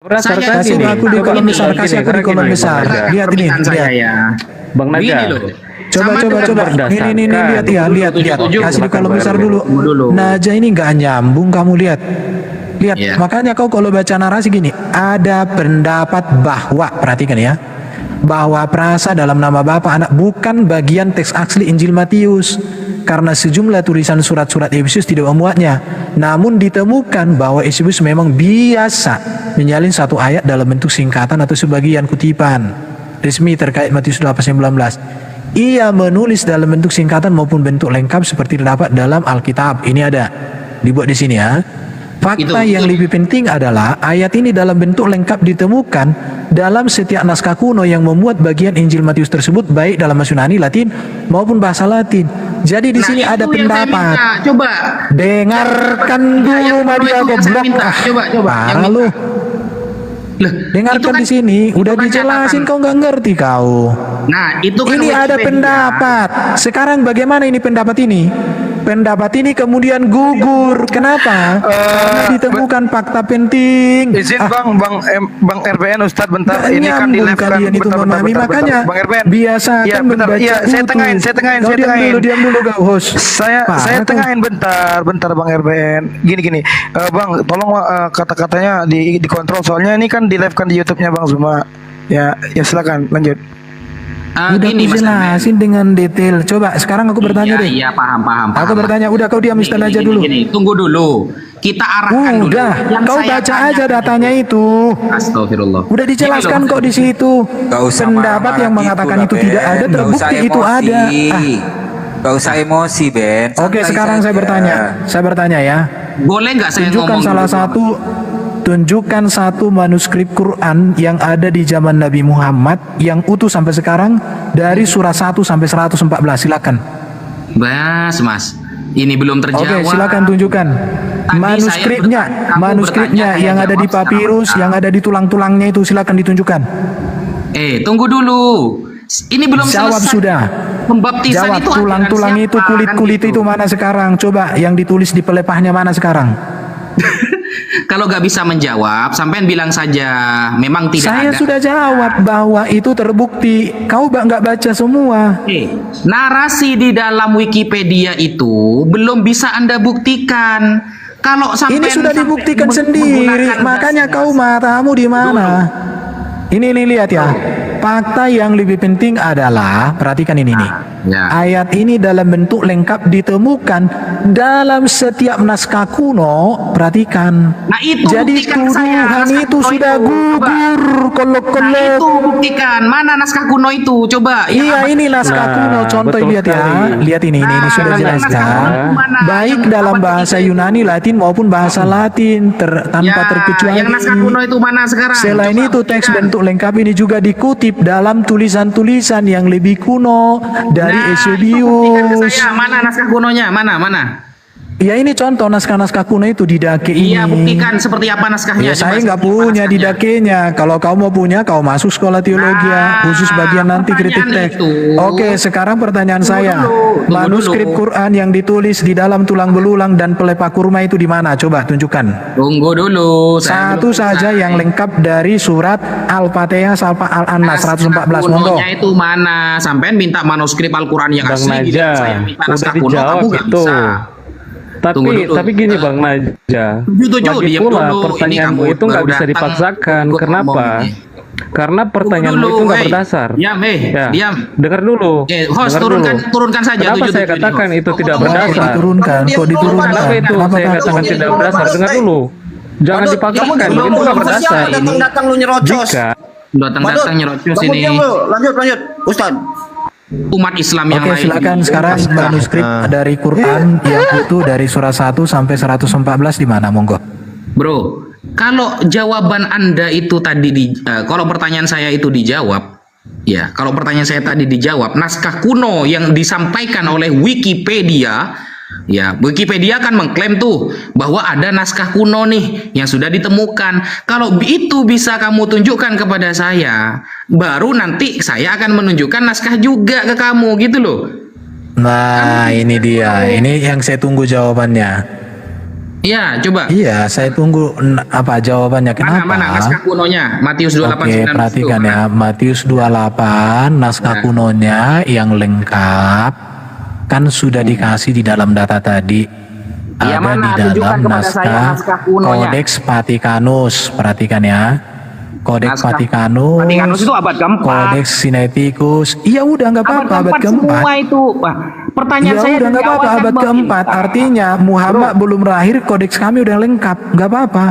Kasih aku di kolom besar, kasih aku di kolom besar. Lihat ini, lihat. Bang Naja. Coba. Ini lihat ya, lihat. Kasih di kolom besar dulu. Naja ini nggak nyambung, kamu lihat. Lihat, makanya kau kalau baca narasi gini, ada pendapat bahwa, perhatikan ya, bahwa prasa dalam nama Bapa Anak bukan bagian teks asli Injil Matius, karena sejumlah tulisan surat-surat Efesus tidak memuatnya. Namun ditemukan bahwa Efesus memang biasa menyalin satu ayat dalam bentuk singkatan atau sebagian kutipan resmi terkait Matius 8:19. Ia menulis dalam bentuk singkatan maupun bentuk lengkap seperti terdapat dalam Alkitab. Ini ada dibuat di sini ya. Fakta yang lebih penting adalah ayat ini dalam bentuk lengkap ditemukan dalam setiap naskah kuno yang memuat bagian Injil Matius tersebut, baik dalam bahasa Yunani, Latin maupun bahasa Latin. Jadi di sini ada pendapat. Coba dengarkan dulu Madia goblok. Coba. Lu. Dengarkan di sini, udah dijelasin kau nggak ngerti kau. Nah, itu kan ini ada pendapat. Sekarang bagaimana ini pendapat ini? Pendapat ini kemudian gugur. Kenapa? Karena ditemukan fakta penting. Izin Bang RBN Ustadz bentar. Ini kan di live kan bentar. Makanya Bang RBN. Biasa kan membaca. Iya, saya tengahin. Diam dulu gak host. Saya tengahin bentar Bang RBN. Gini. Bang, tolong kata-katanya dikontrol, soalnya ini kan di live kan di YouTube-nya Bang Zuma. Ya silakan lanjut. Udah dijelasin dengan detail. Coba sekarang aku bertanya deh. Iya, paham. Aku bertanya, udah kau diam Mister aja dulu. Tunggu dulu. Kita arahkan dulu. Udah, kau baca aja datanya itu. Astagfirullah. Udah dijelaskan kok di situ. Pendapat yang mengatakan itu tidak ada terbukti itu ada. Gak usah emosi, Ben. Oke, sekarang saya bertanya ya. Boleh nggak saya ngomong tunjukkan satu manuskrip Quran yang ada di zaman Nabi Muhammad yang utuh sampai sekarang dari surah 1 sampai 114. Silakan. Mas. Ini belum terjawab. Oke, silakan tunjukkan. Manuskripnya yang ada di papirus, yang ada di tulang-tulangnya itu silakan ditunjukkan. Tunggu dulu. Ini belum jawab selesai. Sudah. Pembaptisan jawab itu tulang-tulang itu, kulit-kulit itu mana sekarang? Coba yang ditulis di pelepahnya mana sekarang? Kalau nggak bisa menjawab, sampean bilang saja memang tidak Saya ada. sudah jawab bahwa itu terbukti. Kau nggak baca semua. Narasi di dalam Wikipedia itu belum bisa Anda buktikan. Kalau sampean ini sudah dibuktikan sendiri. Makanya kau matamu di mana? Ini lihat ya. Fakta yang lebih penting adalah, perhatikan ini nih. Ayat ini dalam bentuk lengkap ditemukan dalam setiap naskah kuno. Perhatikan. Nah, itu jadi tuduhan itu sudah gugur. Nah, itu buktikan. Mana naskah kuno itu? Coba. Iya, ini naskah kuno. Contoh lihat ya. Lihat ini sudah jelaskan. Baik dalam bahasa Yunani, Latin maupun bahasa Latin tanpa terkecuali. Yang naskah kuno itu mana sekarang? Selain itu teks bentuk lengkap ini juga dikutip dalam tulisan-tulisan yang lebih kuno dari Eusebius. Mana naskah kunonya? Mana? Ya ini contoh naskah-naskah kuno itu di Dake ini. Iya, buktikan seperti apa naskahnya. Ya saya nggak punya di Dakenya. Kalau kau mau punya, kau masuk sekolah teologi khusus bagian nanti kritik teks. Oke, sekarang pertanyaan saya. Manuskrip Quran yang ditulis di dalam tulang belulang dan pelepah kurma itu di mana? Coba tunjukkan. Tunggu dulu. Satu saja yang lengkap dari surat Al-Fatihah sampai Al-Anas 114. Monggo. Itu mana? Sampean minta manuskrip Al-Quran yang asli. Saya minta naskah kuno. Kamu nggak bisa. Tapi gini Bang Naja, lagi pula pertanyaanmu itu nggak bisa dipaksakan. Kenapa? Karena pertanyaanmu itu nggak berdasar. Diam, diam. Dengar dulu. Host, turunkan saja. Kenapa saya katakan itu tidak berdasar? Kok diturunkan? Kenapa itu saya katakan tidak berdasar? Dengar dulu. Jangan dipaksakan. Itu nggak berdasar. Datang lu nyerocos. Datang nyerocos ini. Lanjut, Ustaz. Umat Islam yang lain. Silakan sekarang manuskrip dari Quran yang itu dari surah 1 sampai 114 di mana, monggo. Bro, kalau jawaban Anda itu tadi kalau pertanyaan saya itu dijawab, ya, kalau pertanyaan saya tadi dijawab, naskah kuno yang disampaikan oleh Wikipedia, ya, Wikipedia kan mengklaim tuh bahwa ada naskah kuno nih yang sudah ditemukan. Kalau itu bisa kamu tunjukkan kepada saya, baru nanti saya akan menunjukkan naskah juga ke kamu gitu loh. Nah, ini dia. Ini yang saya tunggu jawabannya. Iya, coba. Iya, saya tunggu apa jawabannya. Kenapa? Mana naskah kunonya? Matius 28:9. Oke, perhatikan ya. Matius 28 naskah kunonya yang lengkap kan sudah dikasih di dalam data tadi. Iya, Ada mana? di Tunjukkan dalam kepada saya naskah kunonya. Codex Vaticanus. Perhatikan ya. Codex Vaticanus. Vatikanus itu abad keempat. Codex Sinaiticus. Iya udah nggak apa-apa abad keempat. Semua itu. Wah, pertanyaan Ya saya udah dari nggak apa-apa awal kan abad keempat. meminta. Artinya Muhammad belum lahir, kodeks kami udah lengkap. Nggak apa-apa.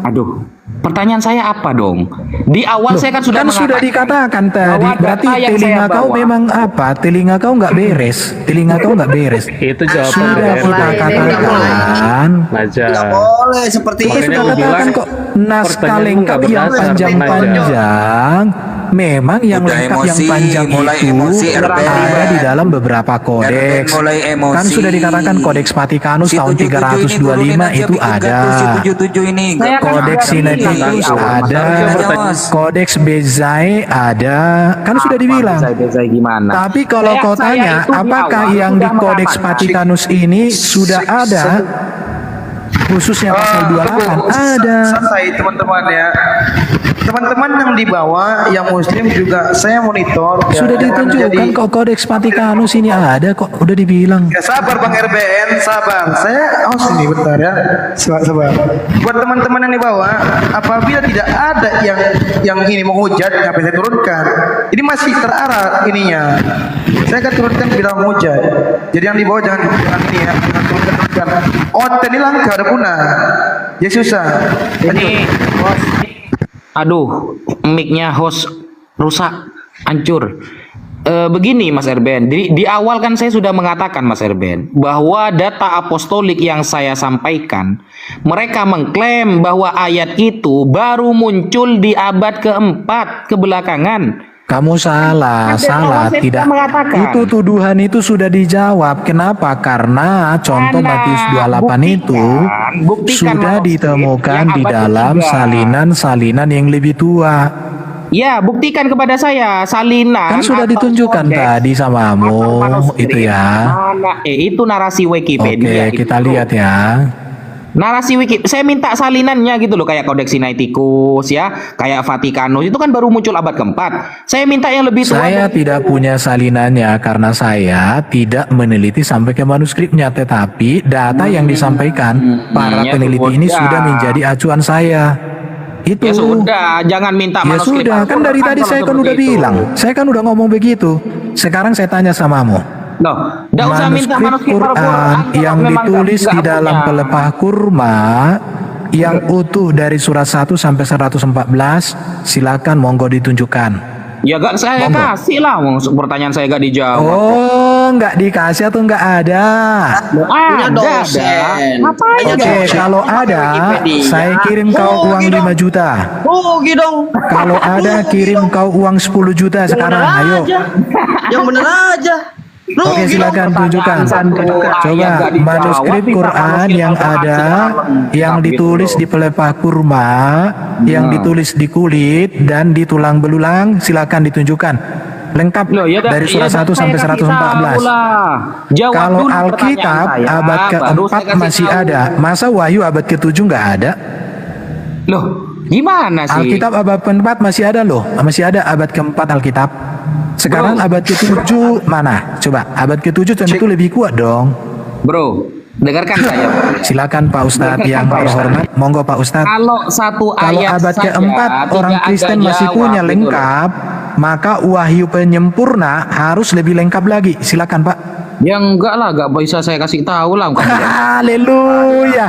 Aduh, pertanyaan saya apa dong? Di awal Loh, saya kan sudah sudah dikatakan tadi. bahwa Berarti data yang telinga saya kau bawa- memang apa? Telinga kau nggak beres. Telinga kau nggak beres. Itu jawaban Sudah dari kita RBN. katakan. Naja. Tidak boleh seperti Kita itu. sudah Makanya aku katakan bilang, kok naskah pertanyaanmu lengkap nggak yang berdasar, panjang-panjang. Memang yang Udah lengkap yang emosi, panjang mulai itu emosi, RBN. ada di dalam beberapa kodeks. mulai emosi. Kan sudah dikatakan kodeks Vatikanus Si tahun 325 itu ada. Si 77 ini Saya kan Kodeks sudah bilang Sinaiticus dari awal, ada, Mas. Kodeks Bezae ada, kan sudah dibilang. Saya gimana? Tapi kalau kau Saya tanya, itu di apakah awal yang di sudah Kodeks mengatakan. Vatikanus ini sudah ada? Khususnya pasal 28 ada. Santai teman-teman ya. Teman-teman yang di bawah yang muslim juga saya monitor ya. Sudah Jangan ditunjukkan jadi- kok Kodeks Vatikanus ini ada kok, udah dibilang. Ya sabar Bang RBN, sabar. Saya ini bentar ya. Sabar. Buat teman-teman yang di bawah, apabila tidak ada yang ini menghujat, apa saya turunkan. Ini masih terarah ininya. Saya akan turunkan bila menghujat. Jadi yang di bawah jangan ini ya, jangan turunkan. Konten ini langka ada punah. Ya susah. Ini host. Aduh, mic-nya host rusak, hancur. Begini Mas Erben, di awal kan saya sudah mengatakan Mas Erben bahwa data apostolik yang saya sampaikan, mereka mengklaim bahwa ayat itu baru muncul di abad keempat kebelakangan. Kamu salah, Ada salah, saya tidak. mengatakan. Itu tuduhan itu sudah dijawab. Kenapa? Karena contoh Mana? Matius 28 itu Buktikan sudah manuskrip ditemukan yang di abad dalam ketiga. salinan-salinan yang lebih tua. Ya, buktikan kepada saya salinan. Kan sudah atau ditunjukkan kodeks tadi samamu atau manuskrip. itu ya. Mana? Itu narasi Wikipedia. Oke, itu. kita lihat ya. Narasi saya minta salinannya gitu loh, kayak Kodeks Sinaiticus ya, kayak Vatikanus itu kan baru muncul abad keempat. Saya minta yang lebih tua. Saya tidak punya salinannya karena saya tidak meneliti sampai ke manuskripnya, tetapi data yang disampaikan para ya peneliti ini sudah. sudah menjadi acuan saya. Itu. Ya sudah, jangan minta Ya manuskrip. sudah, kan dari tadi kalau saya kan seperti udah itu. bilang. Saya kan udah ngomong begitu. Sekarang saya tanya samamu. Loh, enggak usah minta manuskrip Quran Al-Quran yang kalau memang ditulis nggak di dalam punya. pelepah kurma yang utuh dari surat 1 sampai 114, silakan monggo ditunjukkan. Ya gak saya Monggo. kasih lah, pertanyaan saya gak dijawab. Oh, nggak dikasih atau nggak ada? Loh, Punya ada. dosen. Ngapain Punya Oke, dosen. kalau ada, Wikipedia. saya kirim kau uang 5 juta. Rugi dong. Kalau ada, kirim kau uang 10 juta sekarang. Ayo. Yang bener aja. Oke, silakan tunjukkan. Coba manuskrip Quran yang ada, yang ditulis di pelepah kurma, yang ditulis di kulit dan di tulang belulang, silakan ditunjukkan. Lengkap Loh, ya dari surat 1 saya sampai kasih 114. tahu lah. Jawab Kalau dulu Alkitab pertanyaan saya, abad baru keempat saya kasih masih tahu. ada, masa Wahyu abad ke-7 nggak ada? Loh, gimana sih? Alkitab abad ke-4 masih ada loh, masih ada abad ke-4 Alkitab. Sekarang abad ke-7 mana? Coba, abad ke-7 tentu lebih kuat dong. Bro, dengarkan saya. Silakan Pak Ustadz yang terhormat, monggo Pak Ustadz. Kalau satu Kalau ayat abad saja keempat tidak orang ada Kristen masih jawab, punya gitu loh. lengkap, maka wahyu penyempurna harus lebih lengkap lagi. Silakan Pak. Ya enggak lah, enggak bisa saya kasih tahu lah. Haleluya.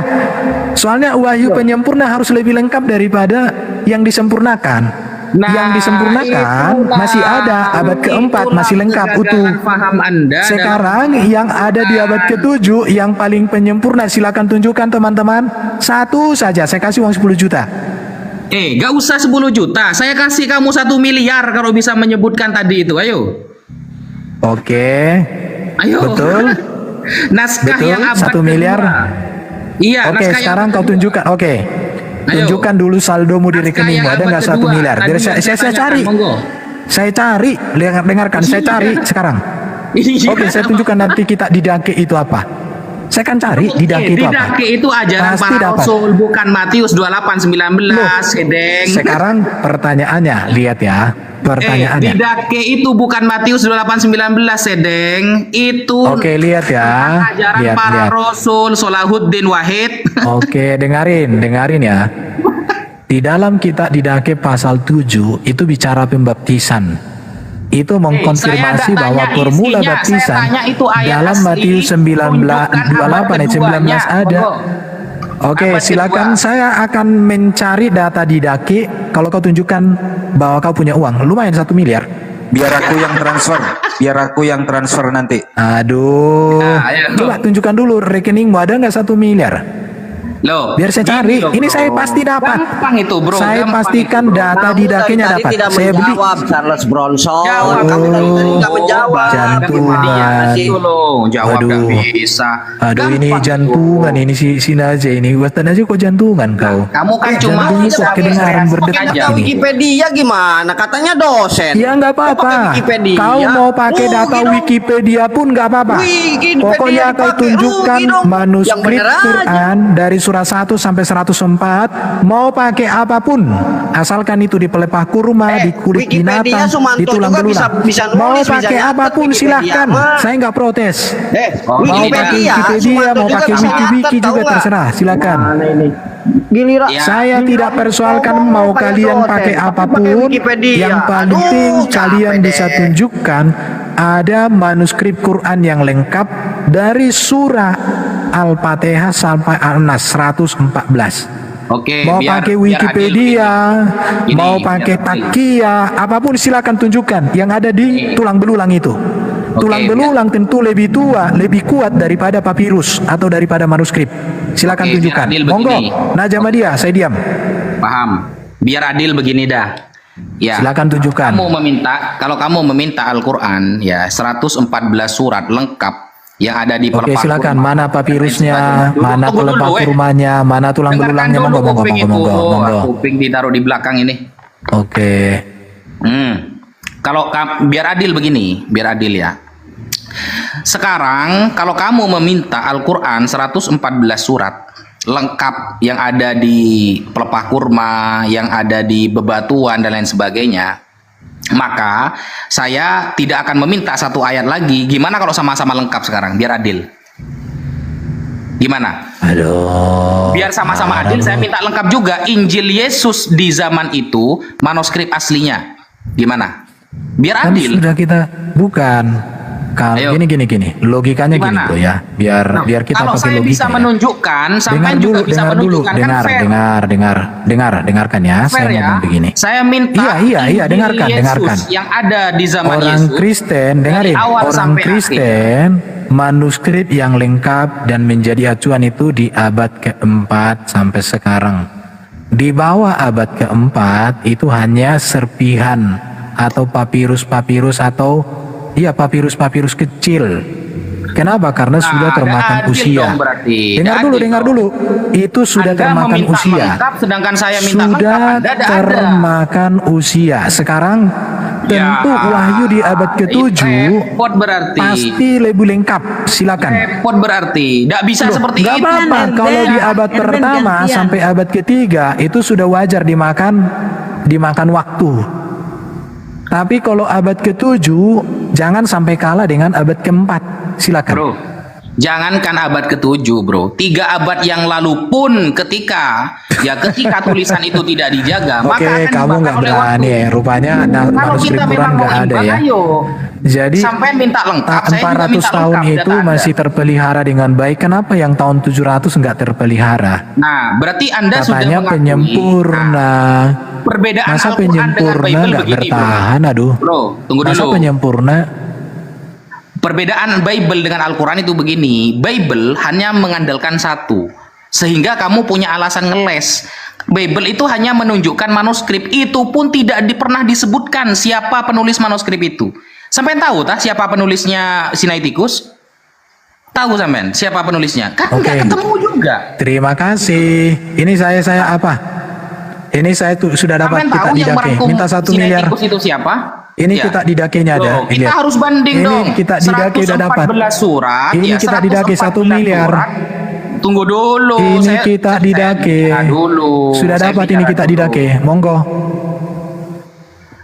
Soalnya wahyu penyempurna harus lebih lengkap daripada yang disempurnakan. Nah, yang disempurnakan itulah. masih ada abad keempat Itulah masih lengkap utuh. kegagalan paham Anda Sekarang yang ada di abad ke-7 yang paling penyempurna, silakan tunjukkan teman-teman. Satu saja, saya kasih uang 10 juta. gak usah 10 juta. Saya kasih kamu 1 miliar kalau bisa menyebutkan tadi itu. Ayo. Oke. Ayo. Betul. Naskah Betul, yang abad 1 miliar. kedua. Iya, Oke, naskah sekarang yang kau tunjukkan. Oke. Ayo. Tunjukkan dulu saldomu di Naskah rekeningmu. yang Ada abad nggak 1 kedua. miliar? Biar Tadi saya yang cari. tanyakan, monggo. Saya cari. Dengarkan, saya cari sekarang. Iya. Oke, saya tunjukkan nanti kita di dake itu apa. Saya kan cari didake itu apa? Didake itu ajaran Pasti para dapat. rasul, bukan Matius 28:19, Sedeng. Sekarang pertanyaannya, lihat ya. Pertanyaannya. Didake itu bukan Matius 28:19, Sedeng. Itu Oke, lihat ya. ajaran Lihat, para lihat. rasul, Solahuddin Wahid. Oke, dengarin ya. Di dalam kitab Didake pasal 7 itu bicara pembaptisan. Itu mengkonfirmasi saya bahwa tanya formula isinya, baptisan saya tanya itu ayat dalam asli, Matius 19 tunjukkan 28 ayat 19 ada. Oke, Abad silakan kedua. saya akan mencari data Didake. Kalau kau tunjukkan bahwa kau punya uang, lumayan 1 miliar. Biar aku yang transfer nanti. Aduh, Nah, ayo. coba tunjukkan dulu rekeningmu ada nggak 1 miliar? Loh, Biar saya cari. gini loh, Ini bro. saya pasti dapat. Gampang itu, bro. Saya gampang pastikan itu, bro. data Kamu Didakenya tadi dapat. tidak Saya beli. menjawab Charles Bronson. Jawab. Kamu tadi tidak menjawab. Jantungan. Itu loh, jawab Aduh. gak bisa. Aduh, ini Gampang jantungan itu. ini si Naja ini. Buatan aja kok jantungan kau. Kamu kan cuma Jantungnya bisa kok kedengaran referensi berdetak aja. Kita ini. Wikipedia gimana? Katanya dosen. Ya nggak Kau pakai apa-apa. Wikipedia. Kau mau pakai data Rugi dong. Wikipedia pun nggak apa-apa. Wikipedia Pokoknya kau dipakai, tunjukkan rugi dong. Yang manuskrip bener aja. Quran dari surah 1 sampai 104. Mau pakai apapun, asalkan itu di pelepah kurma, di kulit Wikipedia binatang, Sumanto di tulang juga belulang. bisa Mau nulis, bisa pakai nyatet apapun Wikipedia, silahkan. mah. Saya nggak protes. Oh, Mau ini pakai Wikipedia, Wikipedia, Sumanto mau juga pakai bisa Wiki nyatet, juga tahu nggak? terserah, silakan. Mana ini? Giliran. Ya. Saya tidak persoalkan mau pakai kalian dosen, pakai tapi apapun. pakai Wikipedia. Yang penting Aduh, kalian capek bisa deh. tunjukkan ada manuskrip Quran yang lengkap dari surah Al-Fatihah sampai An-Nas 114. Oke, Mau biar- pakai biar Wikipedia, adil. Ini, mau biar pakai adil. Takia, apapun silakan tunjukkan yang ada di tulang belulang itu. Tulang biar- belulang tentu lebih tua, lebih kuat daripada papirus atau daripada manuskrip. Silakan Oke, tunjukkan. biar adil Monggo, begini. Najamadia, saya diam. Paham. Biar adil begini dah. Ya. Silakan tunjukkan. Kalau kamu meminta Al-Qur'an ya 114 surat lengkap yang ada di Oke, pelepah silakan. kurma. Mana papirusnya, Tunggu mana dulu, pelepah eh. kurmanya, mana tulang Dengarkan belulangnya. dulu Monggo, monggo, kuping monggo, itu. monggo. Kuping ditaruh di belakang ini. Oke. Kalau biar adil begini, biar adil ya. Sekarang kalau kamu meminta Al-Qur'an 114 surat lengkap yang ada di pelepah kurma, yang ada di bebatuan dan lain sebagainya, maka saya tidak akan meminta satu ayat lagi. Gimana kalau sama-sama lengkap sekarang? Biar adil. Gimana? Aduh. Biar sama-sama adil, saya minta lengkap juga Injil Yesus di zaman itu, manuskrip aslinya. Gimana? Biar Kan adil. sudah kita bukan. Kalau Ayo. gini, logikanya Gimana? gini bro ya, biar kita Kalau pakai saya logika. bisa ya. menunjukkan, sampai juga bisa menunjukkan, kan fair. dengarkan ya. Fair Saya ya. ngomong begini. Saya minta Iya, Injil dengarkan, Yesus dengarkan. yang ada di zaman Orang Yesus. Kristen, dengarin, dari awal orang sampai Kristen manuskrip yang lengkap dan menjadi acuan itu di abad keempat sampai sekarang. Di bawah abad keempat itu hanya serpihan atau papirus-papirus atau iya papirus-papirus kecil. Kenapa? Karena sudah nggak termakan adil usia. dong berarti. Dengar Nggak dulu, adil dengar dong. dulu. Itu sudah Anda termakan meminta usia. lengkap, sedangkan saya minta Sudah lengkap. Anda ada. termakan usia. Sekarang tentu Ya, wahyu di abad ke-7 repot berarti. pasti lebih lengkap. Silakan. Repot berarti. Nggak bisa Loh, seperti nggak itu. apa-apa. Kalau di abad pertama sampai abad ketiga itu sudah wajar dimakan waktu. Tapi kalau abad ke-7 jangan sampai kalah dengan abad ke-4. Silakan. Bro, jangankan abad ke-7, bro. 3 abad yang lalu pun ketika tulisan itu tidak dijaga, maka Oke, akan kamu dimakan nggak oleh berani waktu. ya. Rupanya Kalau manuskrip kita Quran memang mau nggak ada imbang, ya. ayo. Jadi Sampai minta lengkap, saya juga 400 minta tahun lengkap, itu data Anda. masih terpelihara dengan baik. Kenapa yang tahun 700 nggak terpelihara? Nah, berarti Anda sudah Katanya mengakui. penyempurna. Nah, perbedaan Masa Al-Quran penyempurna dengan Bible nggak begini, bertahan? Aduh. Bro, tunggu Masa dulu. penyempurna? Perbedaan Bible dengan Al-Quran itu begini. Bible hanya mengandalkan satu, sehingga kamu punya alasan ngeles. Bible itu hanya menunjukkan manuskrip, itu pun tidak pernah disebutkan siapa penulis manuskrip itu. Sampai tahu tak siapa penulisnya Sinaiticus? Tahu sampean siapa penulisnya? Kan Oke. nggak ketemu juga. Terima kasih. Ini saya apa? Ini saya tuh sudah dapat Sampean tahu kitab yang Didake. merangkum Minta 1 miliar. Sinaiticus itu siapa? Ini Ya. kita di dakenya ada. Loh, kita lihat. harus banding Ini dong. kita di dake udah dapat. 114 surat. Ini ya, kita di dake 1 miliar. surat. Tunggu dulu. Ini kita di dake. Dulu. Sudah Saya dapat ini bicara kita di dulu. dake. Monggo.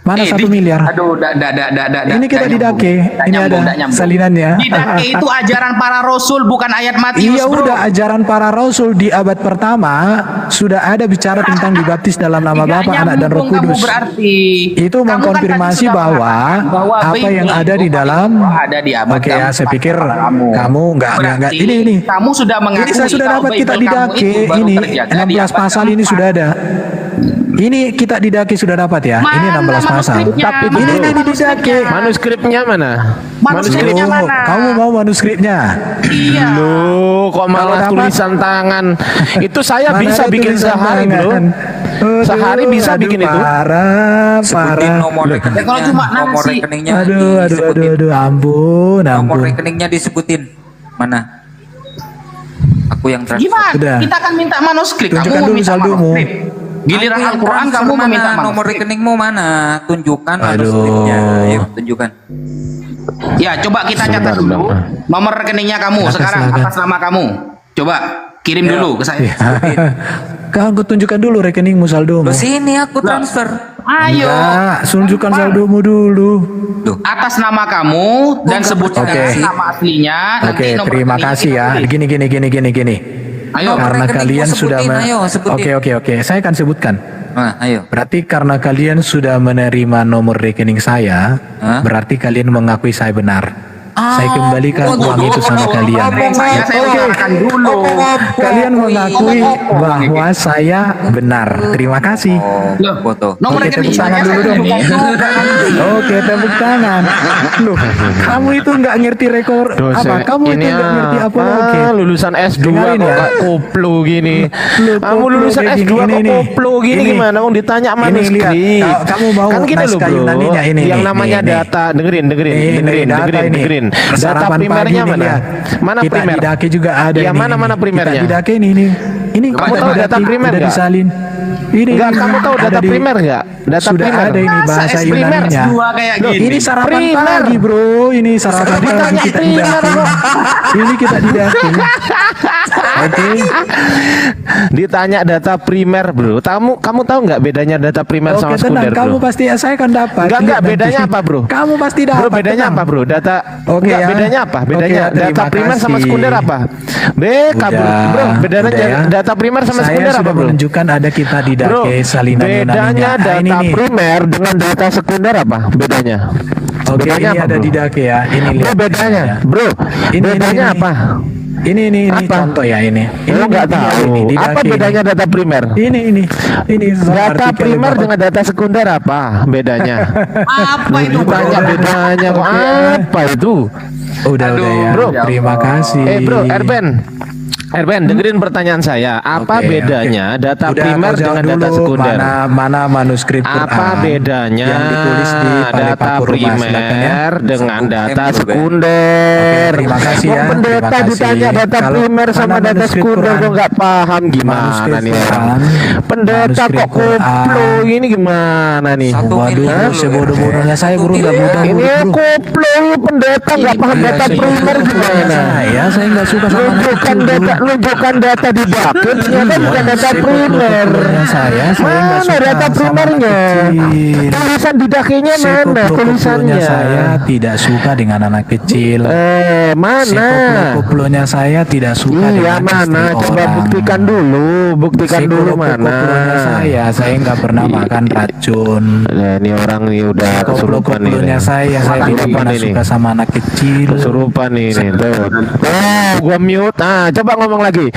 Mana 1 miliar? Aduh, Ini kita di dake. Ini ada salinannya. Di dake itu ajaran para rasul, bukan ayat Matius, Iya bro. udah ajaran para rasul di abad pertama sudah ada bicara tentang dibaptis dalam nama Tidak Bapa, Anak dan Roh nyambung kamu Kudus. berarti. Itu Kamu kan mengkonfirmasi tadi sudah bahwa mengatakan bahwa apa yang Bible ada di itu dalam. ada di abad Oke ya, saya pikir kamu nggak Berarti ini. Kamu sudah mengakui Ini saya sudah kalau dapat kita Bible di kamu dake itu baru ini terjaga di 16 abad pasal ini keempat. sudah ada. Ini kita di dake sudah dapat ya. Ini Mana 16 pasal. manuskripnya? Tapi Ini bro, di dake. manuskripnya mana? Manuskripnya Loh, mana? kamu mau manuskripnya? Iya. Loh, kok malah dapat- tulisan tangan? Itu saya Mana bisa ada bikin tulisan sehari, bro. tangan? Sehari bisa aduh, bikin itu. Parah, Sebutin parah. nomor rekeningnya. Ya, kalau cuma nomor nasi. rekeningnya Aduh, disebutin. ampun, Nomor ampun. rekeningnya disebutin. Mana? Aku yang transfer. Gimana? Sudah. Kita kan minta manuskrip. Tunjukkan Kamu dulu meminta saldomu. manuskrip. Giliran Aku yang Al-Quran transfer kamu mana? meminta Nomor manuskrip. rekeningmu mana? Tunjukkan Aduh. manuskripnya. Ayo, tunjukkan. Ya, coba kita catat Sebentar, dulu Bang. nomor rekeningnya kamu sekarang silakan. atas nama kamu. Coba kirim dulu ke saya. Kau tunjukkan dulu rekeningmu, saldomu. Loh, sini aku transfer. Ayo. Enggak, tunjukkan saldomu dulu. Atas nama kamu dan sebutkan Oke. nama aslinya. Oke, nomor terima rekeningnya kasih kita ya. tulis. Gini. Ayo. Karena rekeningmu kalian sudah sebutin, ayo, sebutin. Oke, saya akan sebutkan. Nah, ayo. Berarti karena kalian sudah menerima nomor rekening saya, Hah? berarti kalian mengakui saya benar. Saya kembalikan uang itu sama kalian. Saya utarakan dulu. Kalian mengakui bahwa saya benar. Terima kasih. Loh, Foto. nomor Oke, rekening tepuk tangan saya dulu dong. tunjukkan juga. Oke, tepuk tangan. Loh, kamu itu nggak ngerti rekor apa? Kamu itu nggak ngerti apa? Oke. Lulusan S2 Dengarin kok ya. gak koplo gini. Loh, Kamu koplo lulusan kayak S2 gini kok nih. koplo gini Ini. gimana? Mau ditanya Ini manuskrip. lihat, kamu mau kan gini loh naskah bro. Yunaninya ini yang nih, namanya nih. data, dengerin. Data ini. Data Sarapan primernya pagi nih, mana? lihat. Mana Kita primer? di dake juga ada Ya, ini. mana primernya? Kita di dake ini. Ini Kamu kita tahu di data dake, primer udah nggak? disalin. Ini Enggak, ini, kamu tahu ada data di- primer enggak? Data Sudah primer. ada ini bahasa Masa es primer Yunaninya. S2 kayak Loh, gini? ini sarapan Primer. pagi, bro. Ini sarapan pagi Ditanya kita di primer dake. kok. Ini kita di dake. Oke. Ditanya data primer, bro. Kamu tahu nggak bedanya data primer sama Oke, tenang. sekunder, Kamu bro? pasti saya akan dapat. Enggak, Lihat nanti. bedanya apa, bro? Kamu pasti dapat. Bro, bedanya tenang. apa, bro? Data Oke, enggak, ya. bedanya apa? Bedanya Oke, data terima primer sama kasih. sekunder apa? Kabur. Bro, bedanya udah ya. data primer sama Saya sekunder sudah apa, bro? menunjukkan ada kita di Bro, dake salinan bedanya Yunaninya. Ah, data ini nih. primer dengan data sekunder apa? Bedanya? Oke, bedanya ini apa, ada bro? di dake ya. Ini Bro, lihat. bedanya, bro. Ini, bedanya ini. apa? Ini Apa? contoh ya ini. Lo nggak ini, tahu. ini, di Apa dake bedanya data primer? Ini Data artikel primer Bapak. dengan data sekunder apa bedanya? Apa itu? Ditanya bedanya kok Oke. apa itu? Udah ya. Bro. Terima kasih. Bro, Erben, dengerin pertanyaan saya. Apa Oke, bedanya oke. data Udah, primer kau jawab dengan data dulu, sekunder? Mana manuskrip Quran Apa bedanya yang ditulis di Balai data Paku Rumah? Silakan ya. primer dengan data Oke, sekunder? Oke, terima kasih ya, Wong pendeta terima kasih. ditanya data Kalau primer sama mana data manuskrip sekunder Quran? kok nggak paham gimana Manuskrip nih orang? Quran. Pendeta Manuskrip kok koplo Quran. ini gimana nih? Satu Waduh, miliar dulu, sebodoh-bodohnya saya bro, nggak miliar. mudah Ini bro. koplo ini pendeta nggak paham Iya, data sih, primer gimana? Saya nggak suka sama anak Nunjukkan kecil, bro. nunjukkan data di bucket, ternyata bukan data primer. Saya nggak Mana suka data sama primernya? anak kecil. Tulisan di dakenya mana Sekoplo-koplonya tulisannya? saya tidak suka dengan anak kecil. Mana? Sekoplo-koplonya saya tidak suka Iya dengan mana? istri Coba orang. buktikan dulu Sekoplo-koplonya mana? saya nggak pernah makan racun. Ini orang nih udah kesurupan nih. Koplo-koplonya saya tidak Kesurupan pernah ini. suka sama anak kecil. Kesurupan nih tuh. Gua mute. Coba ngomong lagi.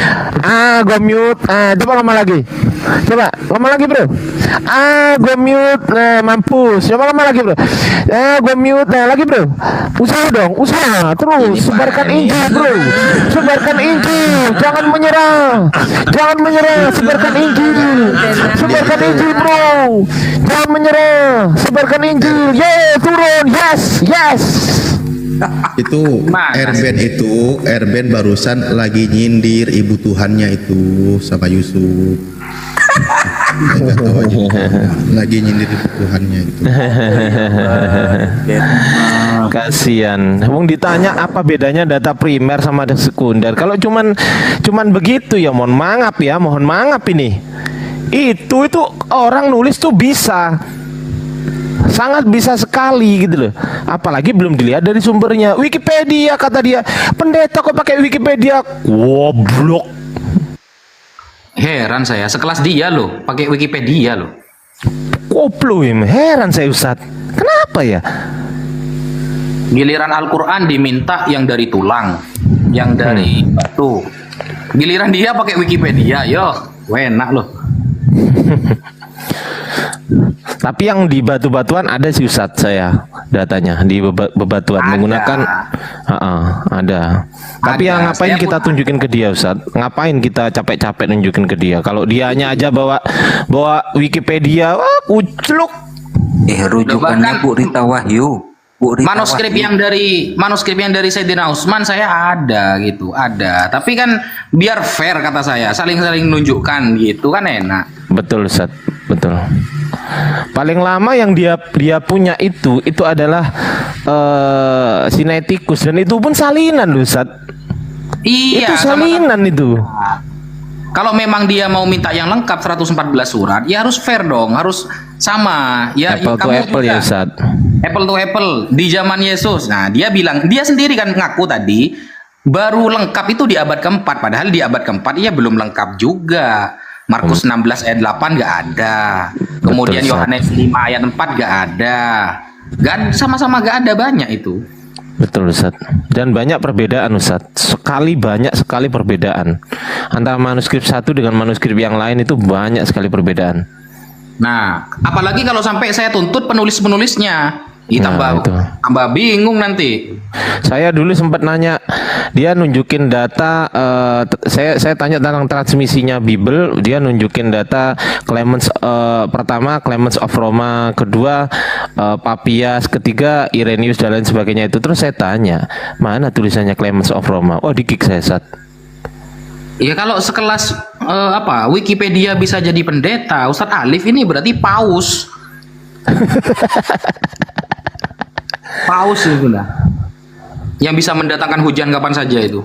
Gua mute. Coba ngomong lagi. Coba ngomong lagi, bro. Gua mute. Nah, mampus. Coba ngomong lagi, bro. Gua mute. Nah, lagi, bro. Usaha dong, usaha. Terus sebarkan Injil, bro. Sebarkan Injil. Jangan menyerah. Jangan menyerah. Sebarkan Injil. Sebarkan Injil, bro. Jangan menyerah. Sebarkan Injil. Turun. Yes. Itu Mana Erben barusan lagi nyindir ibu Tuhannya itu sama Yusuf. Nggak tahu aja. Lagi nyindir Tuhannya itu. Kasihan. Wong ditanya apa bedanya data primer sama data sekunder. Kalau cuman begitu ya mohon maaf ini. Itu orang nulis tuh bisa. Sangat bisa sekali gitu loh. Apalagi belum dilihat dari sumbernya. Wikipedia kata dia. Pendeta kok pakai Wikipedia? Goblok. Heran saya, sekelas dia loh, pakai Wikipedia loh. Koplo ini. Heran saya Ustaz. Kenapa ya? Giliran Al-Quran diminta yang dari tulang, yang dari batu. Giliran dia pakai Wikipedia, yo, enak loh. Tapi yang di batu-batuan ada sih Ustadz saya datanya di bebatuan Ada. menggunakan ada. Tapi Ada. yang ngapain Saya kita pun tunjukin ke dia Ustadz? Ngapain kita capek-capek nunjukin ke dia? Kalau dianya aja bawa Wikipedia, wah kucluk. Rujukannya Bahkan- Bu Rita Wahyu. Bu Rita manuskrip Wahyu. yang dari Sayyidina Utsman saya ada gitu, ada. Tapi kan biar fair kata saya, saling-saling nunjukkan gitu kan enak. Betul Ustadz, betul. Paling lama yang dia punya itu adalah Sinaiticus, dan itu pun salinan loh Ustadz. Iya, Itu salinan itu. kalau memang dia mau minta yang lengkap 114 surat, ya harus fair dong, harus sama. Ya, Apple to kamu apple juga. ya Ustadz. Apple to apple di zaman Yesus. Nah, dia bilang, dia sendiri kan ngaku tadi baru lengkap itu di abad keempat, padahal di abad keempat ia belum lengkap juga. Markus 16 ayat 8 nggak ada. Kemudian Betul, Ustaz. Yohanes 5 ayat 4 nggak ada. Sama-sama nggak ada, banyak itu. Betul Ustadz. Dan banyak perbedaan Ustadz. Banyak sekali perbedaan antara manuskrip satu dengan manuskrip yang lain, itu banyak sekali perbedaan. Nah, apalagi kalau sampai saya tuntut penulis-penulisnya. Nah, itu. Tambah bingung nanti. Saya dulu sempat nanya, dia nunjukin data, saya tanya tentang transmisinya Bible, dia nunjukin data Clemens, pertama Clemens of Roma, kedua Papias, ketiga Irenaeus dan lain sebagainya itu. Terus saya tanya, mana tulisannya Clemens of Roma? Oh, di kick saya Ustaz. Ya kalau sekelas Wikipedia bisa jadi pendeta, Ustadz Alif ini berarti paus. Paus itu lah. Yang bisa mendatangkan hujan kapan saja itu.